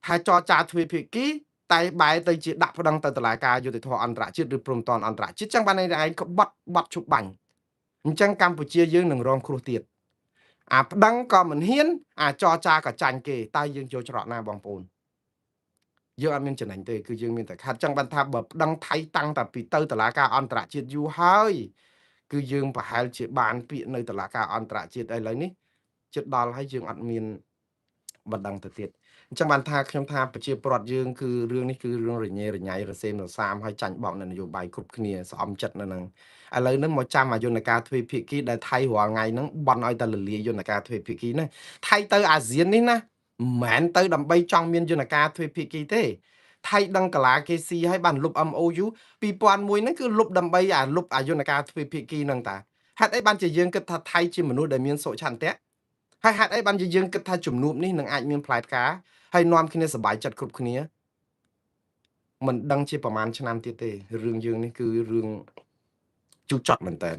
ថាចរចាទ្វេភាគីតែបែរទៅជាដាក់ប្តឹងទៅតុលាការយុត្តិធម៌អន្តរជាតិឬព្រំប្រទានអន្តរជាតិចឹងបានន័យថាឯងក្បត់បាត់ជប់បាញ់អញ្ចឹងកម្ពុជាយើងនឹងរងគ្រោះទៀតអាប្តឹងក៏មិនហ៊ានអាចរចាក៏ចាញ់គេតើយើងយកច្រកណាបងប្អូនយើងអត់មានចំណេញទេគឺយើងមានតែខាត់ចឹងបានថាបើប្តឹងថៃតាំងតែពីទៅតុលាការអន្តរជាតិយូរហើយគឺយើងប្រហែលជាបានពាក្យនៅតុលាការអន្តរជាតិឥឡូវនេះជិតដល់ហើយយើងអត់មានបណ្ដឹងទៅទៀតអញ្ចឹងបានថាខ្ញុំថាប្រជាពលរដ្ឋយើងគឺរឿងនេះគឺរឿងរញ៉េរញ៉ៃរសេមរសាមហើយចាញ់បោកនៅនយោបាយគ្រប់គ្នាស្អំចិត្តនៅនឹងឥឡូវនេះមកចាំអាយន្តការទ្វេភាគីដែលថៃរាល់ថ្ងៃហ្នឹងបន់ឲ្យតែលលាយន្តការទ្វេភាគីណាថៃទៅអាស៊ាននេះណាមិនមែនទៅដើម្បីចង់មានយន្តការទ្វេភាគីទេថៃដឹងកាឡាគេស៊ីឲ្យបានលុប MOU 2001ហ្នឹងគឺលុបដើម្បីលុបអាយន្តការទ្វេភាគីហ្នឹងតាហេតុអីបានជាយើងគិតថាថៃជាមនុស្សដែលមានសុឆន្ទៈហើយហេតុអីបានជាយើងគិតថាជំនួបនេះនឹងអាចមានផ្លែផ្កាហើយនាំគ្នាសប្បាយចិត្តគ្រប់គ្នាមិនដឹងជាប្រហែលឆ្នាំទៀតទេរឿងយើងនេះគឺរឿងជូរចត់មែនតើ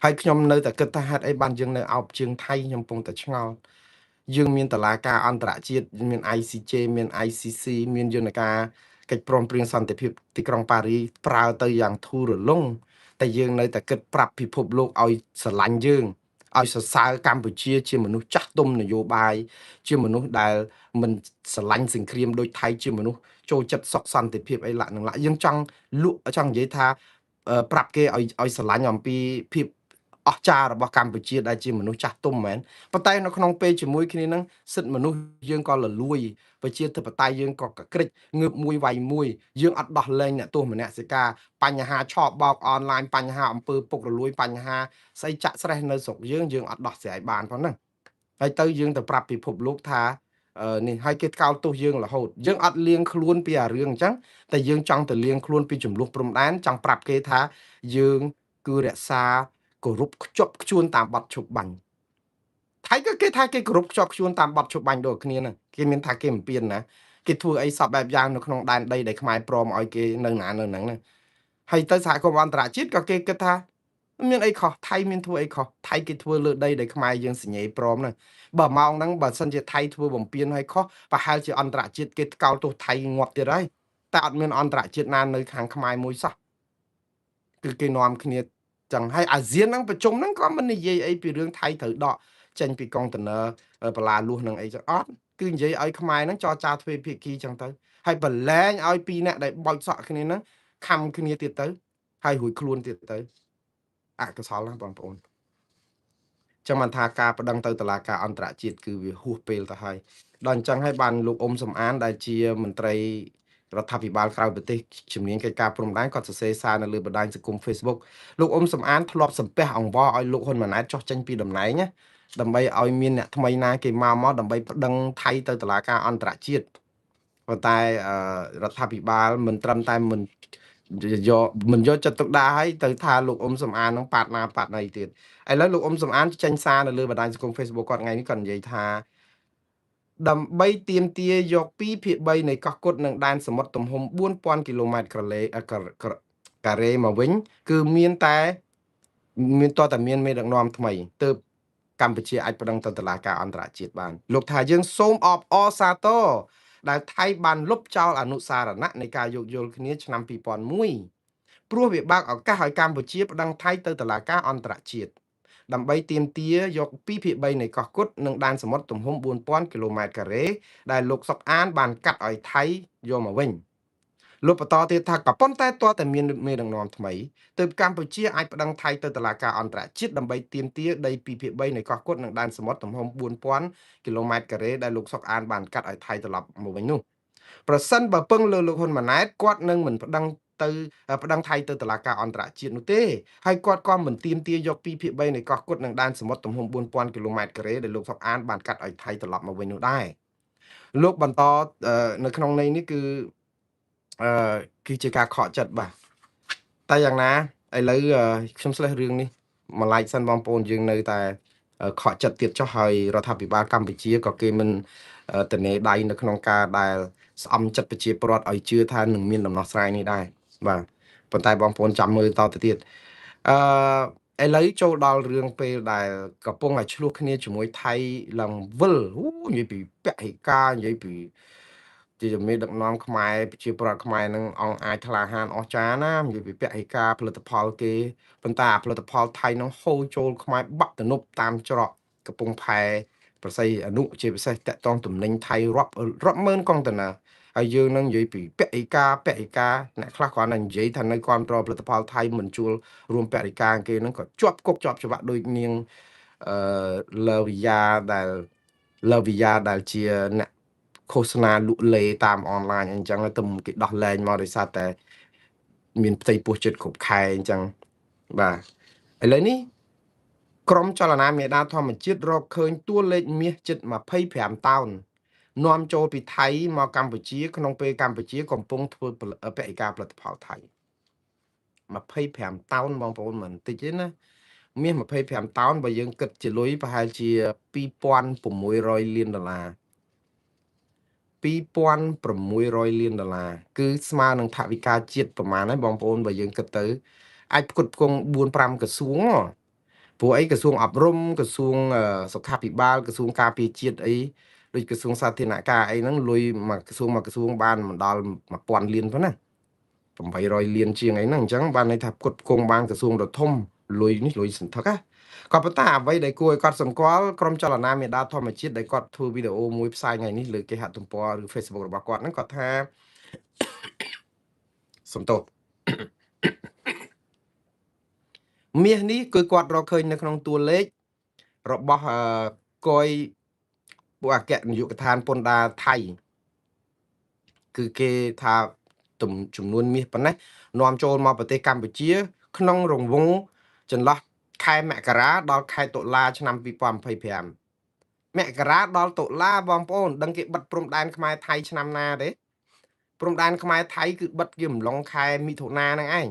ហើយខ្ញុំនៅតែគិតថាហេតុអីបានយើងនៅអោបជើងថៃខ្ញុំកំពុងតែឆ្ងល់យើងមានតុលាការអន្តរជាតិមាន ICJ មាន ICC មានយន្តការកិច្ចព្រមព្រៀងសន្តិភាពទីក្រុងប៉ារីប្រើទៅយ៉ាងធូររលុងតែយើងនៅតែគិតប្រាប់ពិភពលោកឲ្យស្រឡាញ់យើងឲ្យសរសើរកម្ពុជាជាមនុស្សចាស់ទុំនយោបាយជាមនុស្សដែលមិនស្រឡាញ់សង្គ្រាមដូចថៃជាមនុស្សចូលចិត្តសុខសន្តិភាពអីឡាក់នឹងឡាក់យើងចង់ចង់និយាយថាប្រាប់គេឲ្យស្រឡាញ់អំពីភាពអស្ចារ្យរបស់កម្ពុជាដែលជាមនុស្សចាស់ទុំមែនប៉ុន្តែនៅក្នុងពេលជាមួយគ្នានឹងសិទ្ធិមនុស្សយើងក៏លលួយប្រជាធិបតេយ្យយើងក៏កក្រិចងើបមួយវាយមួយយើងអត់ដោះលែងអ្នកទោសមនសិការបញ្ហាឆបោកអនឡាញបញ្ហាអំពើពុករលួយបញ្ហាស្អីចាក់ស្រេះនៅស្រុកយើងអត់ដោះស្រាយបានផងហ្នឹងហើយទៅយើងទៅប្រាប់ពិភពលោកថានេះហើយគេកោតទោសយើងរហូតយើងអត់លៀងខ្លួនពីអារឿងអញ្ចឹងតែយើងចង់ទៅលៀងខ្លួនពីចំនួនព្រំដែនចង់ប្រាប់គេថាយើងគឺរក្សាគោរពខ្ជាប់ខ្ជួនតាមបទឈប់បាញ់ថៃក៏គេថាគេគោរពខ្ជាប់ខ្ជួនតាមបទឈប់បាញ់ដូចគ្នាហ្នឹងគេមានថាគេមិនពៀនណាគេធ្វើអីសពបែបយ៉ាងនៅក្នុងដែនដីដែលខ្មែរព្រមឲ្យគេនៅណានៅហ្នឹងហើយទៅសហគមន៍អន្តរជាតិក៏គេគិតថាមានអីខុសថៃមានធ្វើអីខុសថៃគេធ្វើលើដីដែលខ្មែរយើងសញ្ញេព្រមហ្នឹងបើម៉ោងហ្នឹងបើសិនជាថៃធ្វើបំពេញឲ្យខុសប្រហែលជាអន្តរជាតិគេកោតទោសថៃងាប់ទៀតហើយតែអត់មានអន្តរជាតិណានៅខាងខ្មែរមួយសោះគឺគេនាំគ្នាចឹងហើយអាស៊ានហ្នឹងប្រជុំហ្នឹងក៏មិននិយាយអីពីរឿងថៃត្រូវដកចេញពីកុងតឺន័របលាលួសនឹងអីចឹងអត់គឺនិយាយឲ្យខ្មែរហ្នឹងចរចាទ្វេភាគីចឹងទៅហើយបលែងឲ្យពីរអ្នកដែលបោចសក់គ្នាហ្នឹងខំគ្នាទៀតទៅហើយរួចខ្លួនទៀតទៅអកុសលណាបងប្អូនចឹងបានថាការប្តឹងទៅតុលាការអន្តរជាតិគឺវាហួសពេលទៅហើយដល់អញ្ចឹងហើយបានលោកអ៊ុំសំអានដែលជាមន្ត្រីរដ្ឋាភិបាលក្រៅប្រទេសជំនាញកិច្ចការព្រំដែនគាត់សរសេរសារនៅលើបណ្ដាញសង្គម Facebook លោកអ៊ុំសំអានធ្លាប់សំពះអង្វរឲ្យលោកហ៊ុនម៉ាណែតចុះចេញពីតំណែងណាដើម្បីឲ្យមានអ្នកថ្មីណាគេមកដើម្បីប្តឹងថៃទៅតុលាការអន្តរជាតិប៉ុន្តែរដ្ឋាភិបាលមិនត្រឹមតែមិនយកចិត្តទុកដាក់ឲ្យទៅថាលោកអ៊ុំសំអាននឹងប៉ាតណាប៉ាតណីទៀតឥឡូវលោកអ៊ុំសំអានចេញសារនៅលើបណ្ដាញសង្គម Facebook គាត់ថ្ងៃនេះគាត់និយាយថាដើម្បីទាមទារយក2ភាគ3នៃកោះកុដនិងដែនសមុទ្រទំហំ 4000 គីឡូម៉ែត្រការ៉េមកវិញគឺមានតើតែមានមេដឹកនាំថ្មីទើបកម្ពុជាអាចប្តឹងទៅតុលាការអន្តរជាតិបានលោកថាយើងសូមអបអរសាទរដែលថៃបានលុបចោលអនុសារណៈនៃការយោគយល់គ្នាឆ្នាំ2001ព្រោះវាបើកឱកាសឲ្យកម្ពុជាប្តឹងថៃទៅតុលាការអន្តរជាតិដើម្បីទាមទារយក2ភាគ3នៃកោះកុដនិងដែនសមុទ្រទំហំ 4000 គីឡូម៉ែត្រការ៉េដែលលោកសុកអានបានកាត់ឲ្យថៃយកមកវិញលោកបន្តទៀតថាក៏ប៉ុន្តែទាល់តែមានមេដឹកនាំថ្មីទើបកម្ពុជាអាចប្តឹងថៃទៅតុលាការអន្តរជាតិដើម្បីទាមទារដី2ភាគ3នៃកោះកុដនិងដែនសមុទ្រទំហំ 4000 គីឡូម៉ែត្រការ៉េដែលលោកសុកអានបានកាត់ឲ្យថៃត្រឡប់មកវិញនោះប្រសិនបើពឹងលើលោកហ៊ុនម៉ាណែតគាត់នឹងមិនប្តឹងថៃទៅតុលាការអន្តរជាតិនោះទេហើយគាត់ក៏មិនទាមទារយក2ភាគ3នៃកោះកុដនិងដែនសមុទ្រទំហំ 4000 គីឡូម៉ែត្រការ៉េដែលលោកសុកអានបានកាត់ឲ្យថៃត្រឡប់មកវិញនោះដែរលោកបន្តនៅក្នុងន័យនេះគឺគឺជាការខកចិត្តបាទតែយ៉ាងណាឥឡូវខ្ញុំស្លេះរឿងនេះមួយឡែកសិនបងប្អូនយើងនៅតែខកចិត្តទៀតចុះហើយរដ្ឋាភិបាលកម្ពុជាក៏គេមិនតនេដៃនៅក្នុងការដែលស្អំចិត្តប្រជាពលរដ្ឋឲ្យជឿថានឹងមានដំណោះស្រាយនេះដែរបាទប៉ុន្តែបងប្អូនចាំមើលតទៅទៀត ឥឡូវចូលដល់រឿងពេលដែលកំពុងតែឆ្លោះគ្នាជាមួយថៃឡើងវិលនិយាយពីពហិការនិយាយពីជាមេដឹកនាំខ្មែរប្រជាប្រដ្ឋខ្មែរនឹងអង្គអាចក្លាហានអស្ចារ្យណានិយាយពីពហិការផលិតផលគេប៉ុន្តែផលិតផលថៃនឹងហូរចូលខ្មែរបាក់ទំនប់តាមច្រកកំពង់ផែប្រស័យអនុជាពិសេសតកតងទំនិញថៃរាប់ម៉ឺនកុងតឺន័រហើយយើងនឹងនិយាយពីពហិការអ្នកខ្លះគាត់នឹងនិយាយថានៅគ្រប់គ្រងផលិតផលថៃមិនជួលរួមបរិការគេហ្នឹងក៏ជាប់គុកជាប់ច្បាប់ដូចនាងអឺលើវិយ៉ាដែលជាអ្នកឃោសនាលក់លេតាមអនឡាញអញ្ចឹងទៅគេដោះលែងមកដោយសារតែមានផ្ទៃពោះចិត្តគ្រប់ខែអញ្ចឹងបាទឥឡូវនេះក្រមចលនាមេដាធម្មជាតិរកឃើញតួលេខមាសជិត25តោននាំចូលពីថៃមកកម្ពុជាក្នុងពេលកម្ពុជាកំពុងធ្វើបរិការផលិតផលថៃ25តោនបងប្អូនមិនតិចទេណាមាស25តោនបើយើងគិតជាលុយប្រហែលជា2600លានដុល្លារ2600លានដុល្លារគឺស្មើនឹងថវិកាជាតិប្រមាណហើយបងប្អូនបើយើងគិតទៅអាចផ្គត់ផ្គង់4-5ក្រសួងព្រោះអីក្រសួងអប់រំក្រសួងសុខាភិបាលក្រសួងការពារជាតិអីដូចក្រសួងសាធារណការអីហ្នឹងលុយមកក្រសួងបានមិនដល់1000លានប៉ុណ្ណា800លានជាងអីហ្នឹងអញ្ចឹងបានន័យថាផ្គត់ផ្គង់បានក្រសួងដ៏ធំលុយនេះលុយសន្ធឹកណាក៏ប៉ុន្តែអ្វីដែលគួរឲ្យកត់សម្គាល់ក្រុមចលនាមេដាធម្មជាតិដែលគាត់ធ្វើវីដេអូមួយផ្សាយថ្ងៃនេះលើគេហទំព័រឬ Facebook របស់គាត់ហ្នឹងគាត់ថាសំទោសមាសនេះគឺគាត់រកឃើញនៅក្នុងតួលេខរបស់កយពួកអគ្គនាយកដ្ឋានពន្ធដារថៃគឺគេថាចំនួនមាសប៉ុណ្ណេះនាំចូលមកប្រទេសកម្ពុជា ក្នុងរង្វង់ចន្លោះខែមករាដល់ខែតុលាឆ្នាំ2025មករាដល់តុលាបងប្អូនដឹងគេបិទព្រំដែនខ្មែរថៃឆ្នាំណាទេព្រំដែនខ្មែរថៃគឺបិទជាអំឡុងខែមិថុនាហ្នឹងឯង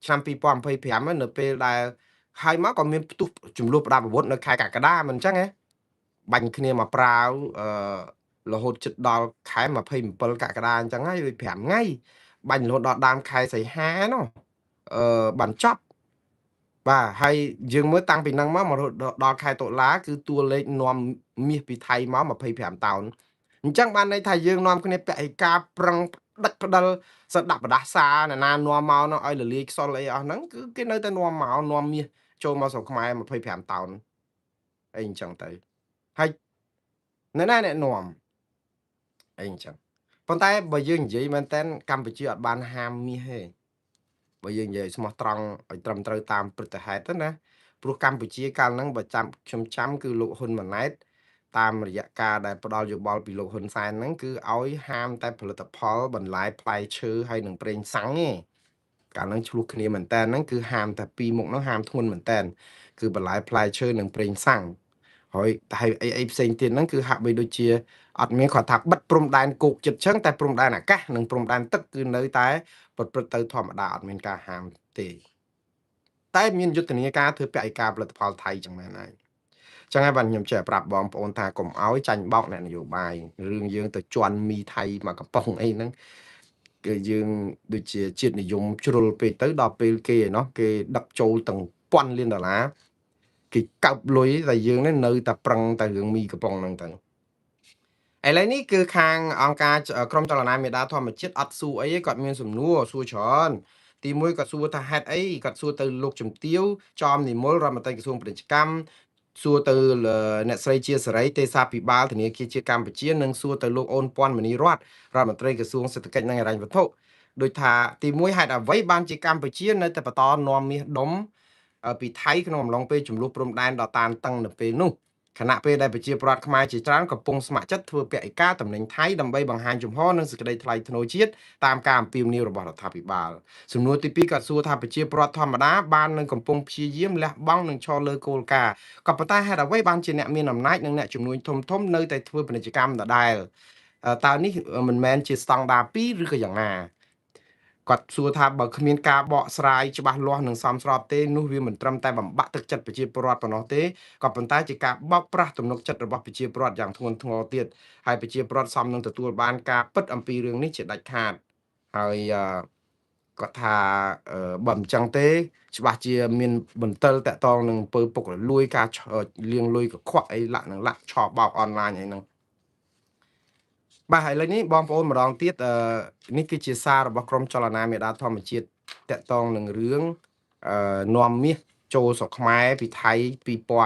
ឆ្នាំ2025នៅពេលដែលហើយមកក៏មានផ្ទុះចំនួនប្រដាប់អាវុធនៅខែកក្កដាមិនអញ្ចឹងហ៎បាញ់គ្នាមកប្រាវរហូតជិតដល់ខែ27កក្កដាអញ្ចឹងហើយវា5ថ្ងៃបាញ់រហូតដល់ដើមខែសីហានោះបានចប់បាទហើយយើងមើលតាំងពីហ្នឹងមករហូតដល់ខែតុលាគឺតួលេខនាំមាសពីថៃមក25តោនអញ្ចឹងបានន័យថាយើងនាំគ្នាពហិការប្រឹងដឹកផ្ដិលសដាក់បដាសាណានាំមកនោះឲ្យលលាយខ្សលអីអស់ហ្នឹងគឺគេនៅតែនាំមកនាំមាសចូលមកស្រុកខ្មែរ25តោនអីអញ្ចឹងទៅហើយនៅណាអ្នកនាំអីអញ្ចឹងប៉ុន្តែបើយើងនិយាយមែនតើកម្ពុជាអត់បានហាមមាសទេបើយើងនិយាយស្មោះត្រង់ឲ្យត្រឹមត្រូវតាមព្រឹត្តិហេតុទៅណាព្រោះកម្ពុជាកាលហ្នឹងបើខ្ញុំចាំគឺលោកហ៊ុនម៉ាណែតតាមរយៈការដែលផ្ដល់យោបល់ពីលោកហ៊ុនសែនហ្នឹងគឺឲ្យហាមតែផលិតផលបន្លែផ្លែឈើហើយនឹងប្រេងសាំងទេកាលហ្នឹងឆ្លោះគ្នាមែនតើហ្នឹងគឺហាមតែពីរមុខហ្នឹងហាមធ្ងន់មែនតើគឺបន្លែផ្លែឈើនិងប្រេងសាំងហើយតែអីផ្សេងទៀតហ្នឹងគឺហាក់បីដូចជាអត់មានគាត់ថាបិទព្រំដែនគោកចិត្តចឹងតែព្រំដែនអាកាសនិងព្រំដែនទឹកគឺនៅតែប្រព្រឹត្តទៅធម្មតាអត់មានការហាមទេតែមានយុទ្ធនាការធ្វើបរិការផលិតផលថៃចឹងមែនហើយចឹងហើយបាទខ្ញុំចេះប្រាប់បងប្អូនថាកុំឲ្យចាញ់បោកអ្នកនយោបាយរឿងយើងទៅជន់មីថៃមកកំប៉ុងអីហ្នឹងគឺយើងដូចជាជាតិនិយមជ្រុលពេកទៅដល់ពេលគេឯណោះគេដឹកចូលទាំង1000លានដុល្លារគេកោបលុយតែយើងនៅតែប្រឹងតែរឿងមីកំប៉ុងហ្នឹងទៅឥឡូវនេះគឺខាងអង្គការក្រុមចលនាមេដាធម្មជាតិអត់សួរអីគាត់មានសំណួរសួរច្រើនទី1គាត់សួរថាហេតុអីគាត់សួរទៅលោកជំទាវចំនិមលរដ្ឋមន្ត្រីក្រសួងពាណិជ្ជកម្មសួរទៅអ្នកស្រីជាសេរីទេសាភិបាលធនាគារជាតិកម្ពុជានិងសួរទៅលោកអូនពាន់មនីរតរដ្ឋមន្ត្រីក្រសួងសេដ្ឋកិច្ចនិងហិរញ្ញវត្ថុដោយថាទី1ហេតុអ្វីបានជាកម្ពុជានៅតែបន្តនាំមាសដុំពីថៃក្នុងអំឡុងពេលចំនួនព្រំដែនដ៏តានតឹងនៅពេលនោះខណៈពេលដែលប្រជាពលរដ្ឋខ្មែរជាច្រើនកំពុងស្ម័គ្រចិត្តធ្វើពហិការតំណែងថៃដើម្បីបង្ហាញជំហរនិងសេចក្តីថ្លៃថ្នូរជាតិតាមការអំពាវនាវរបស់រដ្ឋាភិបាលសំណួរទី2គាត់សួរថាប្រជាពលរដ្ឋធម្មតាបាននឹងកំពុងព្យាយាមលះបង់និងឈរលើគោលការណ៍ក៏ប៉ុន្តែហេតុអ្វីបានជាអ្នកមានអំណាចនិងអ្នកជំនួញធំនៅតែធ្វើពាណិជ្ជកម្មដដែលតើនេះមិនមែនជាស្តង់ដារ2ឬក៏យ៉ាងណាគាត់សួរថាបើគ្មានការបកស្រាយច្បាស់លាស់និងសមស្របទេនោះវាមិនត្រឹមតែបំបាក់ទឹកចិត្តប្រជាពលរដ្ឋប៉ុណ្ណោះទេក៏ប៉ុន្តែជាការបោកប្រាស់ទំនុកចិត្តរបស់ប្រជាពលរដ្ឋយ៉ាងធ្ងន់ធ្ងរទៀតហើយប្រជាពលរដ្ឋសមនឹងទទួលបានការពិតអំពីរឿងនេះជាដាច់ខាតហើយ គាត់ថាបើមិនចឹងទេច្បាស់ជាមានបន្ទិលតាក់ទងនឹងអំពើពុករលួយការលាងលុយកខ្វក់អីលក្ខនឹងលក្ខឆបោកអនឡាញអីហ្នឹងបាទហើយឥឡូវនេះបងប្អូនម្ដងទៀតនេះគឺជាសាររបស់ក្រមចលនាមេដាធម្មជាតិតាក់ទងនឹងរឿងនាំមាសចូលស្រុកខ្មែរពីថៃ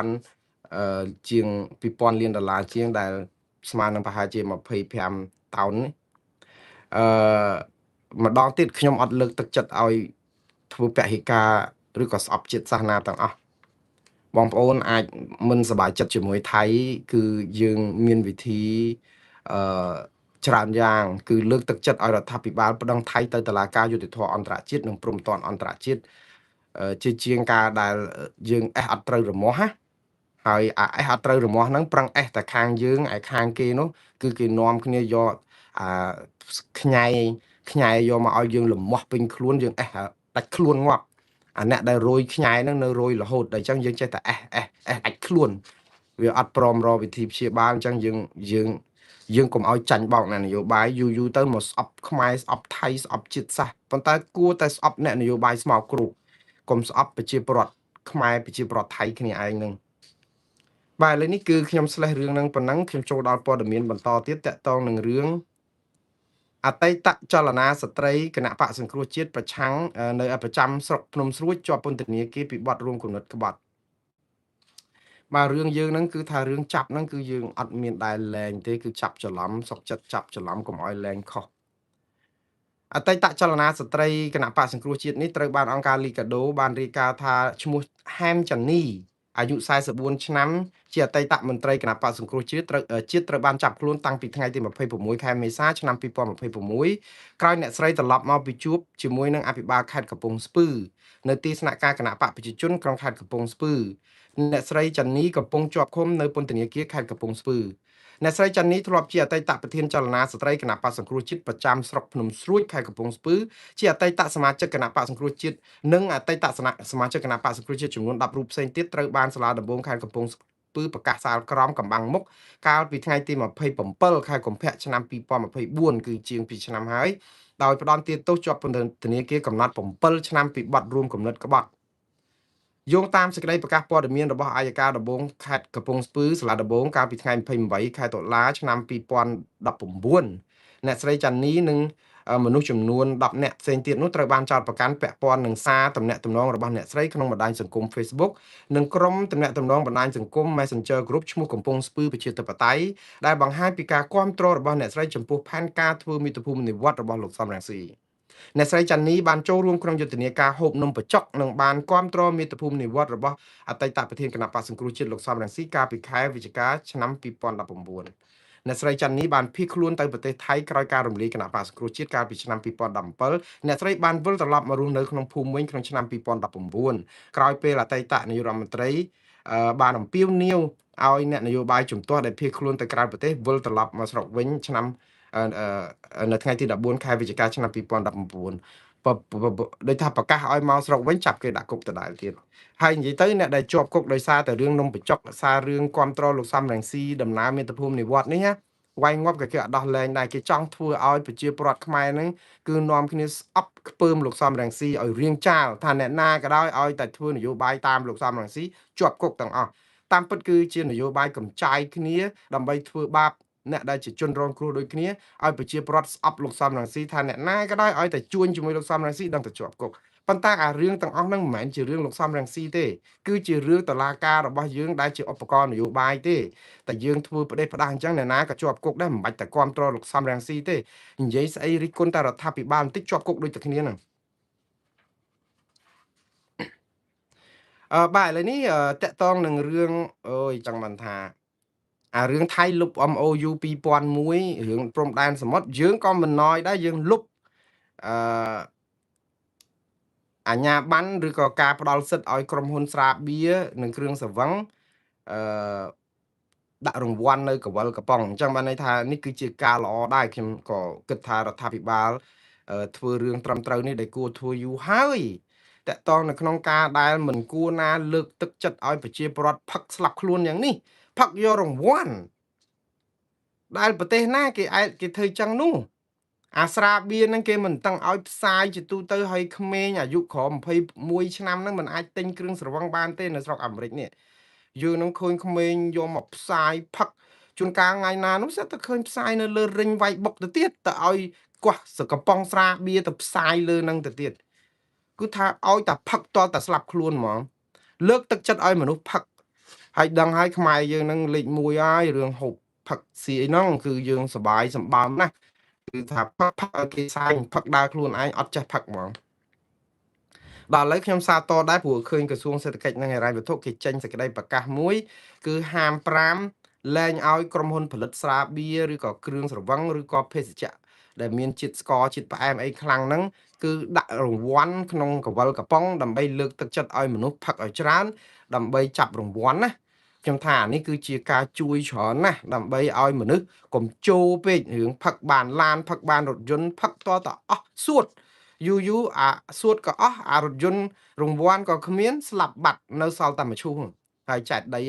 2000ជាង2000លានដុល្លារជាងដែលស្មើនឹងប្រហែលជា25តោននេះម្ដងទៀតខ្ញុំអត់លើកទឹកចិត្តឲ្យធ្វើពហិការឬក៏ស្អប់ជាតិសាសនាទាំងអស់បងប្អូនអាចមិនសប្បាយចិត្តជាមួយថៃគឺយើងមានវិធីអឺច្រើនយ៉ាងគឺលើកទឹកចិត្តឲ្យរដ្ឋាភិបាលប្តឹងថៃទៅតុលាការយុត្តិធម៌អន្តរជាតិនិងព្រំដែនអន្តរជាតិជាជាងការដែលយើងអេះអត់ត្រូវរមាស់ណាហើយអាអេះអត់ត្រូវរមាស់ហ្នឹងប្រឹងអេះតែខាងយើងឯខាងគេនោះគឺគេនាំគ្នាយកអាខ្ញែយកមកឲ្យយើងលមាស់ពេញខ្លួនយើងអេះដាច់ខ្លួនងាប់អាអ្នកដែលរយខ្ញែហ្នឹងនៅរយរហូតតែអញ្ចឹងយើងចេះតែអេះដាច់ខ្លួនវាអត់ព្រមរកវិធីព្យាបាលអញ្ចឹងយើងកុំឲ្យចាញ់បោកអ្នកនយោបាយយូរទៅមកស្អប់ខ្មែរស្អប់ថៃស្អប់ជាតិសាសន៍ប៉ុន្តែគួរតែស្អប់អ្នកនយោបាយស្មោកគ្រោកកុំស្អប់ប្រជាពលរដ្ឋខ្មែរប្រជាពលរដ្ឋថៃគ្នាឯងនឹងបាទឥឡូវនេះគឺខ្ញុំស្លេះរឿងហ្នឹងប៉ុណ្ណឹងខ្ញុំចូលដល់ព័ត៌មានបន្តទៀតតាក់ទងនឹងរឿងអតីតចលនាស្ត្រីគណៈបកសង្គ្រោះជាតិប្រឆាំងនៅប្រចាំស្រុកភ្នំស្រួចជាប់ពន្ធនាគារពីបទរួមគំនិតក្បត់បាទរឿងយើងហ្នឹងគឺថារឿងចាប់ហ្នឹងគឺយើងអត់មានដែលលែងទេគឺចាប់ច្រឡំសុកចិត្តចាប់ច្រឡំកុំឲ្យលែងខុសអតីតចលនាស្ត្រីគណៈបកសង្គ្រោះជាតិនេះត្រូវបានអង្គការលីកាដូបានរាយការណ៍ថាឈ្មោះហែមចានីអាយុ44ឆ្នាំជាអតីតមន្ត្រីគណៈបកសង្គ្រោះជាតិត្រូវបានចាប់ខ្លួនតាំងពីថ្ងៃទី26ខែមេសាឆ្នាំ2026ក្រោយអ្នកស្រីត្រឡប់មកពីជួបជាមួយនឹងអភិបាលខេត្តកំពង់ស្ពឺនៅទីស្នាក់ការគណៈបកប្រជាជនក្រុងខេត្តកំពង់ស្ពឺអ្នកស្រីចានីកំពុងជាប់ឃុំនៅពន្ធនាគារខេត្តកំពង់ស្ពឺអ្នកស្រីចាន់នេះធ្លាប់ជាអតីតប្រធានចលនាស្ត្រីគណៈបក្សសង្គ្រោះជាតិប្រចាំស្រុកភ្នំស្រួចខេត្តកំពង់ស្ពឺជាអតីតសមាជិកគណៈបក្សសង្គ្រោះជាតិនិងអតីតសមាជិកគណៈបក្សសង្គ្រោះជាតិចំនួន10រូបផ្សេងទៀតត្រូវបានសាលាដំបងខេត្តកំពង់ស្ពឺប្រកាសសាលក្រមកំបាំងមុខកាលពីថ្ងៃទី27ខែកុម្ភៈឆ្នាំ2024គឺជាង2ឆ្នាំហើយដោយផ្ដន្ទាទោសជាប់ពន្ធនាគារកំណត់7ឆ្នាំពីបទរួមគំនិតក្បត់យោងតាមសេចក្តីប្រកាសព័ត៌មានរបស់អัยការដំបងខេត្តកំពង់ស្ពឺសាលាដំបងកាលពីថ្ងៃ28ខែតុលាឆ្នាំ2019អ្នកស្រីចាន់នីនិងមនុស្សចំនួន10នាក់ផ្សេងទៀតនោះត្រូវបានចោទប្រកាន់ពាក់ព័ន្ធនឹងសារទំនាក់ទំនងរបស់អ្នកស្រីក្នុងបណ្ដាញសង្គម Facebook និងក្រុមទំនាក់ទំនងបណ្ដាញសង្គម Messenger Group ឈ្មោះកំពង់ស្ពឺប្រជាធិបតេយ្យដែលបង្ហាញពីការគាំទ្ររបស់អ្នកស្រីចំពោះផែនការធ្វើមាតុភូមិនិវត្តរបស់លោកសំរងស៊ីអ្នកស្រីចាន់នីបានចូលរួមក្នុងយុទ្ធនាការហូបនំបញ្ចុកនិងបានគាំទ្រមាតុភូមិនិវត្តរបស់អតីតប្រធានគណៈបក្សសង្គ្រោះជាតិលោកសំរងស៊ីកាលពីខែវិច្ឆិកាឆ្នាំ2019អ្នកស្រីចាន់នីបានភៀសខ្លួនទៅប្រទេសថៃក្រោយការរំលាយគណៈបក្សសង្គ្រោះជាតិកាលពីឆ្នាំ2017អ្នកស្រីបានវិលត្រឡប់មករស់នៅក្នុងភូមិវិញក្នុងឆ្នាំ2019ក្រោយពេលអតីតនាយករដ្ឋមន្ត្រីបានអំពាវនាវឲ្យអ្នកនយោបាយជំទាស់ដែលភៀសខ្លួនទៅក្រៅប្រទេសវិលត្រឡប់មកស្រុកវិញឆ្នាំនៅថ្ងៃទី14ខែវិច្ឆិកាឆ្នាំ2019ដូចថាប្រកាសឲ្យមកស្រុកវិញចាប់គេដាក់គុកដដែលទៀតហើយនិយាយទៅអ្នកដែលជាប់គុកដោយសារតែរឿងនំបញ្ចុកសាររឿងគ្រប់គ្រងលោកសំរងស៊ីដំណើរមាតុភូមិនិវត្តនេះណាវាយងាប់ក៏គេអត់ដោះលែងដែរគេចង់ធ្វើឲ្យប្រជាពលរដ្ឋខ្មែរហ្នឹងគឺនាំគ្នាស្អប់ខ្ពើមលោកសំរងស៊ីឲ្យរៀងចាលថាអ្នកណាក៏ដោយឲ្យតែធ្វើនយោបាយតាមលោកសំរងស៊ីជាប់គុកទាំងអស់តាមពិតគឺជានយោបាយកំចាយគ្នាដើម្បីធ្វើបាបអ្នកដែលជាជនរងគ្រោះដូចគ្នាឲ្យប្រជាពលរដ្ឋស្អប់លោកសំរងស៊ីថាអ្នកណាក៏ដោយឲ្យតែជួញជាមួយលោកសំរងស៊ីដឹងតែជាប់គុកប៉ុន្តែអារឿងទាំងអស់ហ្នឹងមិនមែនជារឿងលោកសំរងស៊ីទេគឺជារឿងតុលាការរបស់យើងដែលជាឧបករណ៍នយោបាយទេតែយើងធ្វើប្រទេសផ្ដាស់អញ្ចឹងអ្នកណាក៏ជាប់គុកដែរមិនបាច់តែគ្រប់គ្រងលោកសំរងស៊ីទេនិយាយស្អីរិះគន់តែរដ្ឋាភិបាលបន្តិចជាប់គុកដូចតែគ្នាហ្នឹងបាទឥឡូវនេះតកតងនឹងរឿងអូយចង់បានថាអារឿងថៃលុប MOU 2001រឿងព្រំដែនសមុទ្រយើងក៏មិនណយដែរយើងលុបអឺអាជ្ញាប័ណ្ណឬក៏ការផ្ដល់សិទ្ធិឲ្យក្រុមហ៊ុនស្រាបៀរនិងគ្រឿងសង្វឹងអឺដាក់រង្វាន់នៅកវលកំប៉ុងអញ្ចឹងបានន័យថានេះគឺជាការល្អដែរខ្ញុំក៏គិតថារដ្ឋាភិបាលធ្វើរឿងត្រឹមត្រូវនេះដែលគួរធ្វើយូរហើយតកតងនៅក្នុងការដែលមិនគួរណាលើកទឹកចិត្តឲ្យប្រជាពលរដ្ឋផឹកស្លាប់ខ្លួនយ៉ាងនេះផឹកយករង្វាន់ដែលប្រទេសណាគេធ្វើចឹងនោះ អាស្រាបៀរហ្នឹងគេមិនទាំងឲ្យផ្សាយជាទូទៅឲ្យក្មេងអាយុក្រោម21ឆ្នាំហ្នឹងមិនអាចទិញគ្រឿងស្រវឹងបានទេនៅស្រុកអាមេរិកនេះយើងនឹងឃើញក្មេងយកមកផ្សាយផឹកជួនកាលថ្ងៃណានោះសិតតែឃើញផ្សាយនៅលើរិញវាយបុកទៅទៀតទៅឲ្យគាស់កំប៉ុងស្រាបៀរទៅផ្សាយលើហ្នឹងទៅទៀតគឺថាឲ្យតែផឹកតតែស្លាប់ខ្លួនហ្មងលើកទឹកចិត្តឲ្យមនុស្សផឹកហើយដឹងហើយខ្មែរយើងនឹងលេខ1ហើយរឿងហូបផឹកស៊ីអីហ្នឹងគឺយើងសប្បាយសម្បើមណាស់គឺថាផឹកឲ្យគេសាយផឹកដើរខ្លួនឯងអត់ចេះផឹកហ្មងដល់ឥឡូវខ្ញុំសាទរដែរព្រោះឃើញក្រសួងសេដ្ឋកិច្ចនិងហិរញ្ញវត្ថុគេចេញសេចក្តីប្រកាសមួយគឺហាម5លែងឲ្យក្រុមហ៊ុនផលិតស្រាបៀរឬក៏គ្រឿងស្រវឹងឬក៏ភេសជ្ជៈដែលមានជាតិស្ករជាតិផ្អែមអីខ្លាំងហ្នឹងគឺដាក់រង្វាន់ក្នុងកវលកំប៉ុងដើម្បីលើកទឹកចិត្តឲ្យមនុស្សផឹកឲ្យច្រើនដើម្បីចាប់រង្វាន់ណាខ្ញុំថានេះគឺជាការជួយច្រើនណាស់ដើម្បីឲ្យមនុស្សកុំជោពេករឿងផឹកបានឡានផឹកបានរថយន្តផឹកតតអស់សួតយូរអាសួតក៏អស់អារថយន្តរង្វាន់ក៏គ្មានស្លាប់បាត់នៅសល់តែមួយឈូសហើយចែកដី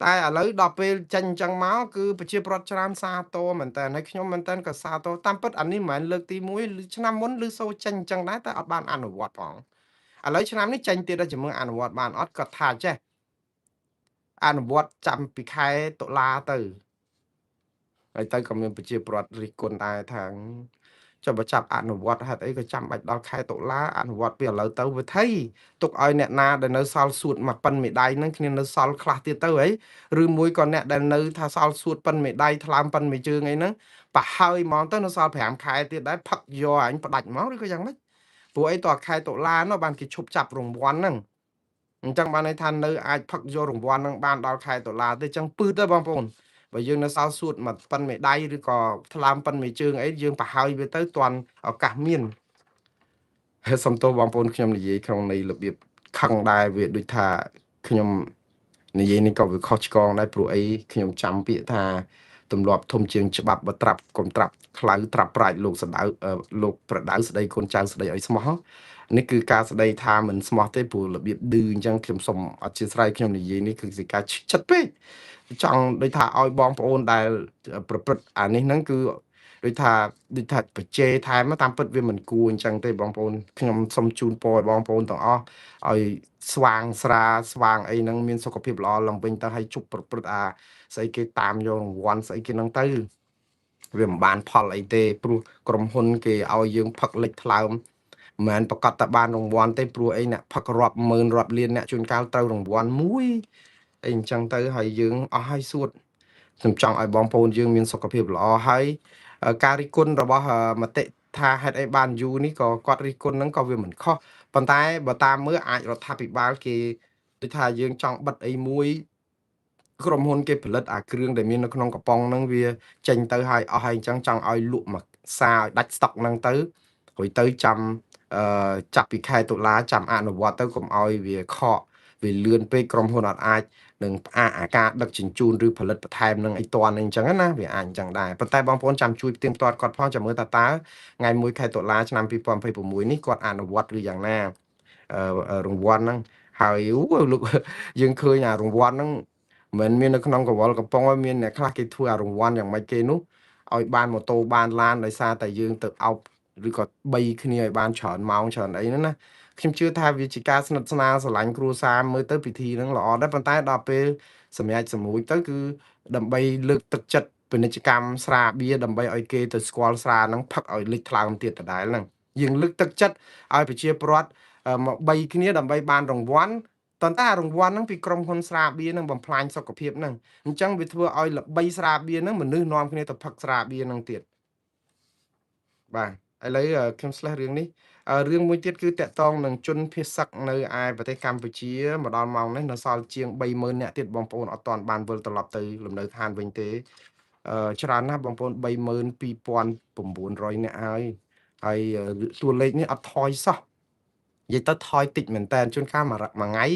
តែឥឡូវដល់ពេលចេញអញ្ចឹងមកគឺប្រជាប្រដ្ឋច្រើនសាទរមែនតើហើយខ្ញុំមែនតើក៏សាទរតាមពិតអានេះមិនមែនលើកទី1ឬឆ្នាំមុនឬសូចេញអញ្ចឹងដែរតែអត់បានអនុវត្តផងឥឡូវឆ្នាំនេះចេញទៀតដល់ជាមួយអនុវត្តបានអត់គាត់ថាចេះអនុវត្តចាំពីខែតុលាទៅហើយទៅក៏មានប្រជាប្រដ្ឋរិះគន់ដែរថាចុះបើចាប់អនុវត្តហេតុអីក៏ចាំបាច់ដល់ខែតុលាអនុវត្តពីឥឡូវទៅវាថៃទុកឲ្យអ្នកណាដែលនៅសល់សួតមកប៉ិនមេដៃហ្នឹងគ្នានៅសល់ខ្លះទៀតទៅហីឬមួយក៏អ្នកដែលនៅថាសល់សួតប៉ិនមេដៃថ្លើមប៉ិនមេជើងអីហ្នឹងប្រហើយហ្មងទៅនៅសល់5ខែទៀតដែរផឹកយកអញផ្ដាច់មកឬក៏យ៉ាងម៉េចព្រោះអីតើខែតុលានោះបានគេឈប់ចាប់រង្វាន់ហ្នឹងអញ្ចឹងបានន័យថានៅអាចផឹកយករង្វាន់ហ្នឹងបានដល់ខែតុលាទេអញ្ចឹងពឺទៅបងប្អូនបើយើងនៅសល់សួតមកប៉ិនមេដៃឬក៏ថ្លើមប៉ិនមេជើងអីយើងប្រហើយវាទៅតាន់ឱកាសមានហើយសំទោសបងប្អូនខ្ញុំនិយាយក្នុងនៃរបៀបខឹងដែរវាដូចថាខ្ញុំនិយាយនេះក៏វាខុសឆ្គងដែរព្រោះអីខ្ញុំចាំពាក្យថាទម្លាប់ធំជាងច្បាប់បើត្រាប់កុំត្រាប់ខ្លៅត្រាប់ប្រាច់លោកសដៅលោកប្រដៅស្ដីកូនចៅស្ដីឲ្យស្មោះនេះគឺការស្ដីថាមិនស្មោះទេព្រោះរបៀបឌឺអញ្ចឹងខ្ញុំសូមអធិស្ឋានខ្ញុំនិយាយនេះគឺជាការចិត្តពេកចង់ដូចថាឲ្យបងប្អូនដែលប្រព្រឹត្តអានេះហ្នឹងគឺដូចថាបច្ចេថែមតាមពិតវាមិនគួរអញ្ចឹងទេបងប្អូនខ្ញុំសូមជូនពរឲ្យបងប្អូនទាំងអស់ឲ្យស្វាងស្រាស្វាងអីហ្នឹងមានសុខភាពល្អឡើងវិញទៅឲ្យជប់ប្រព្រឹត្តស្អីគេតាមយករង្វាន់ស្អីគេហ្នឹងទៅវាមិនបានផលអីទេព្រោះក្រុមហ៊ុនគេឲ្យយើងផឹកលេចថ្លើមមិនមែនប្រកាសតែបានរង្វាន់ទេព្រោះអីអ្នកផឹករាប់ម៉ឺនរាប់លានអ្នកជួនកាលត្រូវរង្វាន់មួយអីអញ្ចឹងទៅហើយយើងអស់ហើយសួតខ្ញុំចង់ឲ្យបងប្អូនយើងមានសុខភាពល្អហើយការរិះគន់របស់មតិថាហេតុអីបានយូរនេះក៏គាត់រិះគន់ហ្នឹងក៏វាមិនខុសប៉ុន្តែបើតាមមើលអាចរដ្ឋាភិបាលគេដូចថាយើងចង់បិទអីមួយក្រុមហ៊ុនគេផលិតអាគ្រឿងដែលមាននៅក្នុងកំប៉ុងហ្នឹងវាចេញទៅហើយអស់ហើយអញ្ចឹងចង់ឲ្យលក់មកសារឲ្យដាច់ស្តុកហ្នឹងទៅរួចទៅចាំចាប់ពីខែតុលាចាំអនុវត្តទៅកុំឲ្យវាខកវាលឿនពេកក្រុមហ៊ុនអត់អាចនឹងផ្អាកអាការដឹកជញ្ជូនឬផលិតបន្ថែមនឹងអីតាន់អីអញ្ចឹងណាវាអាចអញ្ចឹងដែរប៉ុន្តែបងប្អូនចាំជួយផ្ទៀងផ្ទាត់គាត់ផងចាំមើលតើថ្ងៃ1ខែតុលាឆ្នាំ2026នេះគាត់អនុវត្តឬយ៉ាងណារង្វាន់ហ្នឹងហើយលោកយើងឃើញអារង្វាន់ហ្នឹងមិនមាននៅក្នុងកង្វល់កំប៉ុងមានអ្នកខ្លះគេធ្វើអារង្វាន់យ៉ាងម៉េចគេនោះឲ្យបានម៉ូតូបានឡានដោយសារតែយើងទៅអោបឬក៏បីគ្នាឲ្យបានច្រើនម៉ោងច្រើនអីហ្នឹងណាខ្ញុំជឿថាវាជាការស្និទ្ធស្នាលស្រឡាញ់គ្រួសារមើលទៅពិធីហ្នឹងល្អដែរប៉ុន្តែដល់ពេលសម្រាប់សម្រួចទៅគឺដើម្បីលើកទឹកចិត្តពាណិជ្ជកម្មស្រាបៀរដើម្បីឲ្យគេទៅស្គាល់ស្រាហ្នឹងផឹកឲ្យលេចថ្លើមទៀតដដែលហ្នឹងយើងលើកទឹកចិត្តឲ្យប្រជាពលរដ្ឋមកបីគ្នាដើម្បីបានរង្វាន់ប៉ុន្តែរង្វាន់ហ្នឹងពីក្រុមហ៊ុនស្រាបៀរហ្នឹងបំផ្លាញសុខភាពហ្នឹងអញ្ចឹងវាធ្វើឲ្យល្បីស្រាបៀរហ្នឹងមនុស្សនាំគ្នាទៅផឹកស្រាបៀរហ្នឹងទៀតបាទឥឡូវខ្ញុំឆ្លេះរឿងនេះរឿងមួយទៀតគឺតកតងនឹងជនភៀសសឹកនៅឯប្រទេសកម្ពុជាមកដល់ម៉ោងនេះនៅសល់ជាង30000នាក់ទៀតបងប្អូនអត់ទាន់បានវិលត្រឡប់ទៅលំនៅឋានវិញទេច្រើនណាស់បងប្អូន32900នាក់ហើយតួលេខនេះអត់ថយសោះនិយាយទៅថយតិចមែនតើជួនកាលមួយថ្ងៃ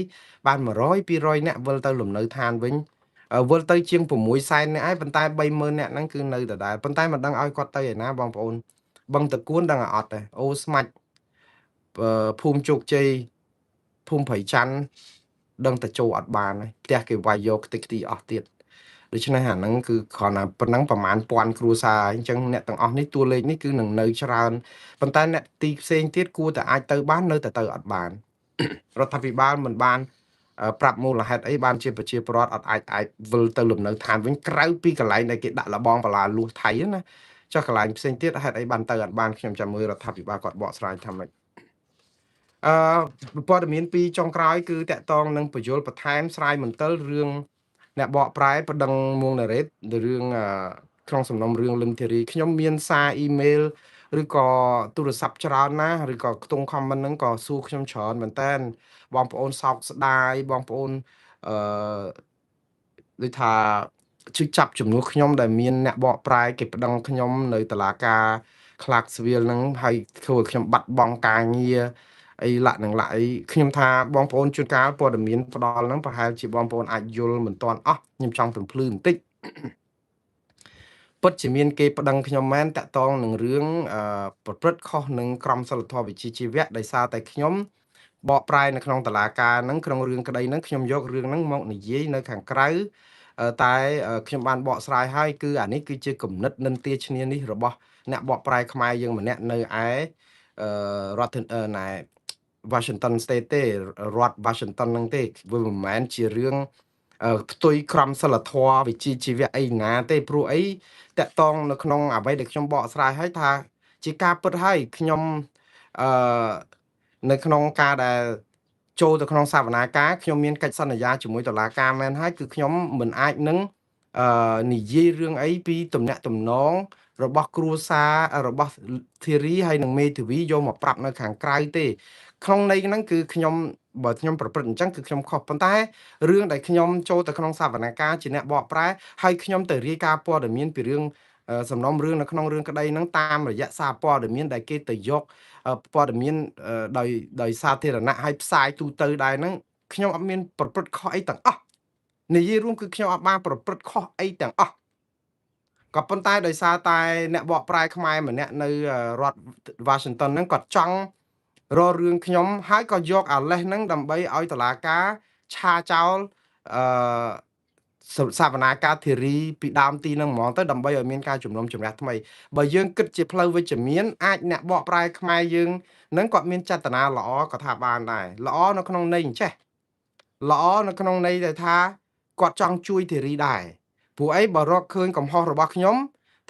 បាន100 200នាក់វិលទៅលំនៅឋានវិញវិលទៅជាង6សែននាក់ហើយប៉ុន្តែ30000នាក់ហ្នឹងគឺនៅដដែលប៉ុន្តែមិនដឹងឲ្យគាត់ទៅឯណាបងប្អូនបឹងតគួនដឹងអត់ទេអូស្មាច់ភូមិជោគជ័យភូមិព្រៃច័ន្ទដឹងតែចូលអត់បានហើយផ្ទះគេវាយយកខ្ទេចខ្ទីអស់ទៀត ដូច្នេះអាហ្នឹងគឺគ្រាន់តែប៉ុណ្ណឹងប្រមាណពាន់គ្រួសារអញ្ចឹងអ្នកទាំងអស់នេះតួលេខនេះគឺនឹងនៅច្រើនប៉ុន្តែអ្នកទីផ្សេងទៀតគួរតែអាចទៅបាននៅតែទៅអត់បាន រដ្ឋាភិបាលមិនបានប្រាប់មូលហេតុអីបានជាប្រជាពលរដ្ឋអត់អាចវិលទៅលំនៅឋានវិញក្រៅពីកន្លែងដែលគេដាក់លបងបលាលួសថៃហ្នឹងណាចុះកន្លែងផ្សេងទៀតហេតុអីបានទៅអត់បានខ្ញុំចាំមើលរដ្ឋាភិបាលគាត់បកស្រាយថាម៉េចអឺព័ត៌មានពីរចុងក្រោយគឺតាក់ទងនឹងបញ្យលបន្ថែមស្រាយមន្ទិលរឿងអ្នកបកប្រែប្តឹងមួងណារ៉េតរឿងក្នុងសំណុំរឿងលឹមធារីខ្ញុំមានសារអ៊ីមែលឬក៏ទូរស័ព្ទច្រើនណាស់ឬក៏ខ្ទង់ comment ហ្នឹងក៏សួរខ្ញុំច្រើនមែនតើបងប្អូនសោកស្ដាយបងប្អូនអឺដូចថាជឿចាប់ជំនួសខ្ញុំដែលមានអ្នកបកប្រែគេប្តឹងខ្ញុំនៅតុលាការ Clarksville ហ្នឹងហើយធ្វើឲ្យខ្ញុំបាត់បង់ការងារអីឡាក់នឹងឡាក់អីខ្ញុំថាបងប្អូនជួនកាលព័ត៌មានផ្ដល់ហ្នឹងប្រហែលជាបងប្អូនអាចយល់មិនទាន់អស់ខ្ញុំចង់ពន្ភ្លឺបន្តិចពិតជាមានគេប្តឹងខ្ញុំមែនតាក់ទងនឹងរឿងប្រព្រឹត្តខុសនឹងក្រមសីលធម៌វិជ្ជាជីវៈដោយសារតែខ្ញុំបកប្រែនៅក្នុងតុលាការហ្នឹងក្នុងរឿងក្តីហ្នឹងខ្ញុំយករឿងហ្នឹងមកនិយាយនៅខាងក្រៅតែខ្ញុំបានបកស្រាយហើយគឺអានេះគឺជាគំនិតនិន្ទាឈ្នានេះរបស់អ្នកបកប្រែខ្មែរយើងម្នាក់នៅឯរដ្ឋណែ Washington State ទេរដ្ឋ Washington ហ្នឹងទេវាមិនមែនជារឿងផ្ទុយក្រមសីលធម៌វិជ្ជាជីវៈអីណាទេព្រោះអីតាក់តងនៅក្នុងអ្វីដែលខ្ញុំបកស្រាយឲ្យថាជាការពិតហើយខ្ញុំអឺនៅក្នុងការដែលចូលទៅក្នុងសវនាការខ្ញុំមានកិច្ចសន្យាជាមួយតុលាការមែនហើយគឺខ្ញុំមិនអាចនឹងនិយាយរឿងអីពីទំនាក់ទំនងរបស់គ្រួសាររបស់ធារីហើយនិងមេធាវីយកមកប្រាប់នៅខាងក្រៅទេក្នុងន័យហ្នឹងគឺខ្ញុំបើខ្ញុំប្រព្រឹត្តអញ្ចឹងគឺខ្ញុំខុសប៉ុន្តែរឿងដែលខ្ញុំចូលទៅក្នុងសវនកម្មជាអ្នកបកប្រែហើយខ្ញុំទៅរាយការណ៍ព័ត៌មានពីរឿងសំណុំរឿងនៅក្នុងរឿងក្តីហ្នឹងតាមរយៈសារព័ត៌មានដែលគេទៅយកព័ត៌មានដោយសាធារណៈឲ្យផ្សាយទូទៅដែរហ្នឹងខ្ញុំអត់មានប្រព្រឹត្តខុសអីទាំងអស់និយាយរួមគឺខ្ញុំអត់បានប្រព្រឹត្តខុសអីទាំងអស់ក៏ប៉ុន្តែដោយសារតែអ្នកបកប្រែខ្មែរម្នាក់នៅរដ្ឋ Washington ហ្នឹងគាត់ចង់រករឿងខ្ញុំហើយក៏យកអាលេសហ្នឹងដើម្បីឲ្យតុលាការឆាចោលអឺសវនាការធារីពីដើមទីហ្នឹងហ្មងទៅដើម្បីឲ្យមានការជំនុំជម្រះថ្មីបើយើងគិតជាផ្លូវវិជ្ជមានអាចអ្នកបកប្រែខ្មែរយើងហ្នឹងគាត់មានចេតនាល្អក៏ថាបានដែរល្អនៅក្នុងន័យអញ្ចេះល្អនៅក្នុងន័យដែលថាគាត់ចង់ជួយធារីដែរព្រោះអីបើរកឃើញកំហុសរបស់ខ្ញុំ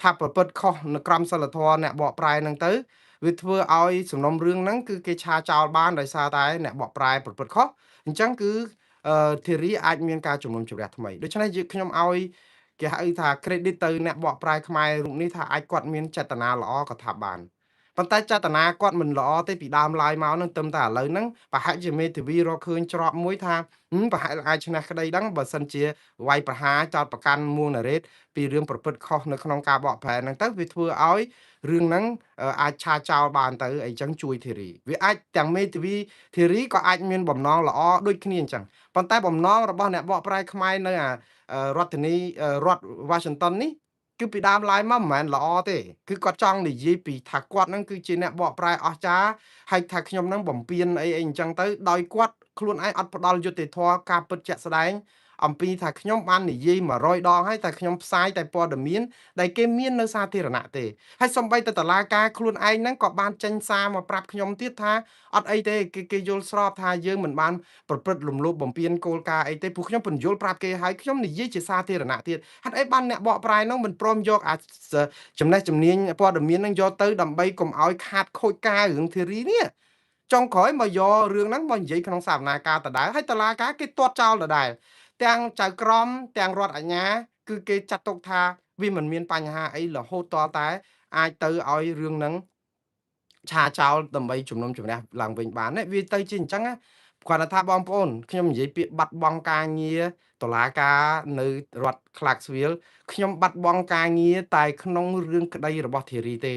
ថាប្រព្រឹត្តខុសនៅក្រមសីលធម៌អ្នកបកប្រែហ្នឹងទៅវាធ្វើឲ្យសំណុំរឿងហ្នឹងគឺគេឆាចោលបានដោយសារតែអ្នកបកប្រែប្រព្រឹត្តខុសអញ្ចឹងគឺធារីអាចមានការជំនុំជម្រះថ្មីដូច្នេះខ្ញុំឲ្យគេហៅថា credit ទៅអ្នកបកប្រែខ្មែររូបនេះថាអាចគាត់មានចេតនាល្អក៏ថាបានប៉ុន្តែចេតនាគាត់មិនល្អទេពីដើមឡើយមកនឹងតែឥឡូវហ្នឹងប្រហែលជាមេធាវីរកឃើញច្រកមួយថាប្រហែលអាចឈ្នះក្តីដឹងបើសិនជាវាយប្រហារចោតប្រកាន់មួងណារ៉េតពីរឿងប្រព្រឹត្តខុសនៅក្នុងការបកប្រែហ្នឹងទៅវាធ្វើឲ្យរឿងហ្នឹងអាចឆាចោលបានទៅអីចឹងជួយធារីវាអាចទាំងមេធាវីធារីក៏អាចមានបំណងល្អដូចគ្នាអញ្ចឹងប៉ុន្តែបំណងរបស់អ្នកបកប្រែខ្មែរនៅរដ្ឋធានីរដ្ឋ Washington នេះគឺពីដើមឡើយមកមិនមែនល្អទេគឺគាត់ចង់និយាយពីថាគាត់ហ្នឹងគឺជាអ្នកបកប្រែអស្ចារ្យហើយថាខ្ញុំហ្នឹងបំពេញអីអញ្ចឹងទៅដោយគាត់ខ្លួនឯងអត់ផ្ដល់យុត្តិធម៌ការពិតជាក់ស្ដែងអំពីថាខ្ញុំបាននិយាយ100ដងហើយតែខ្ញុំផ្សាយតែព័ត៌មានដែលគេមាននៅសាធារណៈទេហើយសំបីតែតុលាការខ្លួនឯងហ្នឹងក៏បានចេញសារមកប្រាប់ខ្ញុំទៀតថាអត់អីទេគេយល់ស្របថាយើងមិនបានប្រព្រឹត្តរំលោភបំពានគោលការណ៍អីទេព្រោះខ្ញុំពន្យល់ប្រាប់គេហើយខ្ញុំនិយាយជាសាធារណៈទៀតហេតុអីបានអ្នកបកប្រែហ្នឹងមិនព្រមយកចំណេះជំនាញព័ត៌មានហ្នឹងយកទៅដើម្បីកុំឲ្យខាតខូចការរឿងធីរីនេះចុងក្រោយមកយករឿងហ្នឹងមកនិយាយក្នុងសវនាការដដែលហើយតុលាការគេទាត់ចោលដដែលទាំងចៅក្រមទាំងរដ្ឋអាជ្ញាគឺគេចាត់ទុកថាវាមិនមានបញ្ហាអីរហូតតតែអាចទៅឲ្យរឿងហ្នឹងឆាចោលដើម្បីជំនុំជម្រះឡើងវិញបានវាទៅជាអញ្ចឹងគាត់ថាបងប្អូនខ្ញុំនិយាយពាក្យបាត់បង់ការងារតុលាការនៅរដ្ឋ Clarksville ខ្ញុំបាត់បង់ការងារតែក្នុងរឿងក្តីរបស់ធារីទេ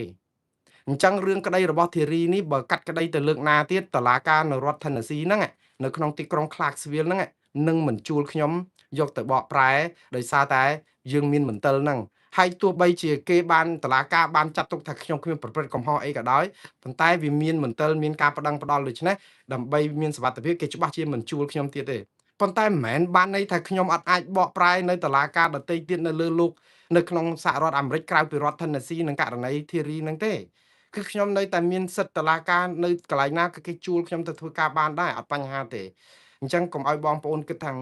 អញ្ចឹងរឿងក្តីរបស់ធារីនេះបើកាត់ក្តីទៅលើកណាទៀតតុលាការនៅរដ្ឋ Tennessee ហ្នឹងនៅក្នុងទីក្រុង Clarksville ហ្នឹងនឹងមិនជួលខ្ញុំយកទៅបកប្រែដោយសារតែយើងមានមន្ទិលហ្នឹងហើយទោះបីជាគេបានតុលាការបានចាត់ទុកថាខ្ញុំគ្មានប្រព្រឹត្តកំហុសអីក៏ដោយប៉ុន្តែវាមានមន្ទិលមានការប្តឹងផ្តល់ដូច្នេះដើម្បីមានសុវត្ថិភាពគេច្បាស់ជាមិនជួលខ្ញុំទៀតទេ ប៉ុន្តែមិនមែនបានន័យថាខ្ញុំអត់អាចបកប្រែនៅតុលាការដទៃទៀតនៅលើលោកនៅក្នុងសហរដ្ឋអាមេរិកក្រៅពីរដ្ឋ Tennessee និងករណី Terry ហ្នឹងទេគឺខ្ញុំនៅតែមានសិទ្ធិតុលាការនៅកន្លែងណាក៏គេជួលខ្ញុំទៅធ្វើការបានដែរអត់បញ្ហាទេអញ្ចឹងកុំឲ្យបងប្អូនគិតថា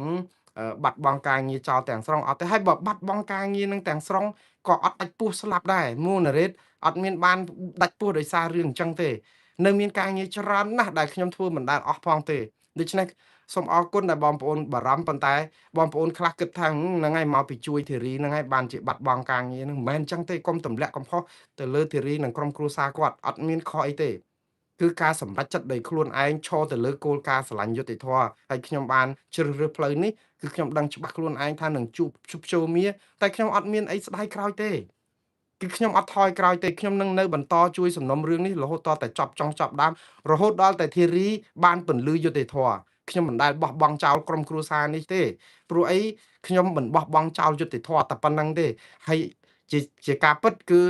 បាត់បង់ការងារចោលទាំងស្រុងអត់ទេហើយបើបាត់បង់ការងារនឹងទាំងស្រុងក៏អត់ដាច់ពោះស្លាប់ដែរមូលណារ៉េតអត់មានបានដាច់ពោះដោយសាររឿងអញ្ចឹងទេនៅមានការងារច្រើនណាស់ដែលខ្ញុំធ្វើមិនដែលអស់ផងទេដូច្នេះសូមអរគុណដែលបងប្អូនបារម្ភប៉ុន្តែបងប្អូនខ្លះគិតថាហ្នឹងហើយមកពីជួយធីរីហ្នឹងហើយបានជាបាត់បង់ការងារហ្នឹងមិនមែនអញ្ចឹងទេកុំទម្លាក់កំហុសទៅលើធីរីនិងក្រុមគ្រួសារគាត់អត់មានខុសអីទេគឺការសម្រេចចិត្តដោយខ្លួនឯងឈរទៅលើគោលការណ៍ស្រឡាញ់យុត្តិធម៌ហើយខ្ញុំបានជ្រើសរើសផ្លូវនេះគឺខ្ញុំដឹងច្បាស់ខ្លួនឯងថានឹងជួបជុំមាតែខ្ញុំអត់មានអីស្ដាយក្រោយទេគឺខ្ញុំអត់ថយក្រោយទេខ្ញុំនឹងនៅបន្តជួយសំណុំរឿងនេះរហូតតតែចប់ចង់ចប់ដើមរហូតដល់តែធីរីបានពន្លឺយុត្តិធម៌ខ្ញុំមិនដែលបោះបង់ចោលក្រុមគ្រួសារនេះទេព្រោះអីខ្ញុំមិនបោះបង់ចោលយុត្តិធម៌តែប៉ុណ្្នឹងទេហើយជាការពិតគឺ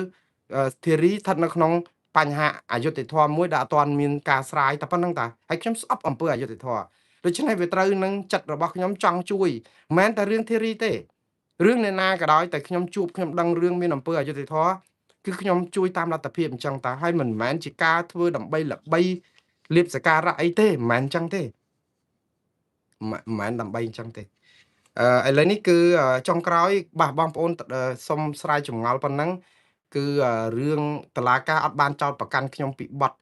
ធីរីស្ថិតនៅក្នុងបញ្ហាអយុត្តិធម៌មួយដែលអត់ទាន់មានការស្រាយតែប៉ុណ្្នឹងតាហើយខ្ញុំស្អប់អំពើអយុត្តិធម៌ដូច្នេះវាត្រូវនឹងចិត្តរបស់ខ្ញុំចង់ជួយមិនមែនតែរឿងធីរីទេរឿងអ្នកណាក៏ដោយតែខ្ញុំខ្ញុំដឹងរឿងមានអំពើអយុត្តិធម៌គឺខ្ញុំជួយតាមលទ្ធភាពអញ្ចឹងតាហើយមិនមែនជាការធ្វើដើម្បីល្បីលៀបសក្ការៈអីទេមិនមែនអញ្ចឹងទេមិនមែនដើម្បីអញ្ចឹងទេឥឡូវនេះគឺចុងក្រោយបាទបងប្អូនសុំស្រាយចម្ងល់ប៉ុណ្ណឹងគឺរឿងតុលាការអត់បានចោទប្រកាន់ខ្ញុំពីបទ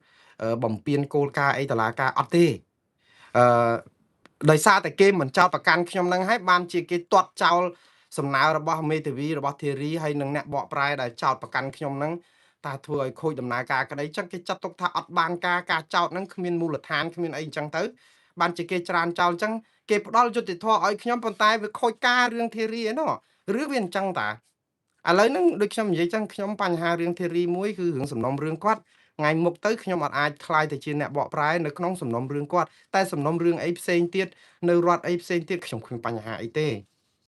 បំពានគោលការណ៍អីតុលាការអត់ទេអឺដោយសារតែគេមិនចោទប្រកាន់ខ្ញុំនឹងហើយបានជាគេទាត់ចោលសំណើរបស់មេធាវីរបស់ធីរីហើយនិងអ្នកបកប្រែដែលចោទប្រកាន់ខ្ញុំនឹងតែធ្វើឲ្យខូចដំណើរការក្តីចឹងគេចាត់ទុកថាអត់បានការចោទនឹងគ្មានមូលដ្ឋានគ្មានអីអញ្ចឹងទៅបានជាគេច្រានចោលអញ្ចឹងគេផ្ដល់យុត្តិធម៌ឲ្យខ្ញុំប៉ុន្តែវាខូចការរឿងធីរីឯណោះឬវាអញ្ចឹងតាឥឡូវហ្នឹងដូចខ្ញុំនិយាយចឹងខ្ញុំបញ្ហារឿងធីរីមួយគឺរឿងសំណុំរឿងគាត់ថ្ងៃមុខទៅខ្ញុំអត់អាចខ្លាយទៅជាអ្នកបកប្រែនៅក្នុងសំណុំរឿងគាត់តែសំណុំរឿងអីផ្សេងទៀតនៅរដ្ឋអីផ្សេងទៀតខ្ញុំគ្មានបញ្ហាអីទេ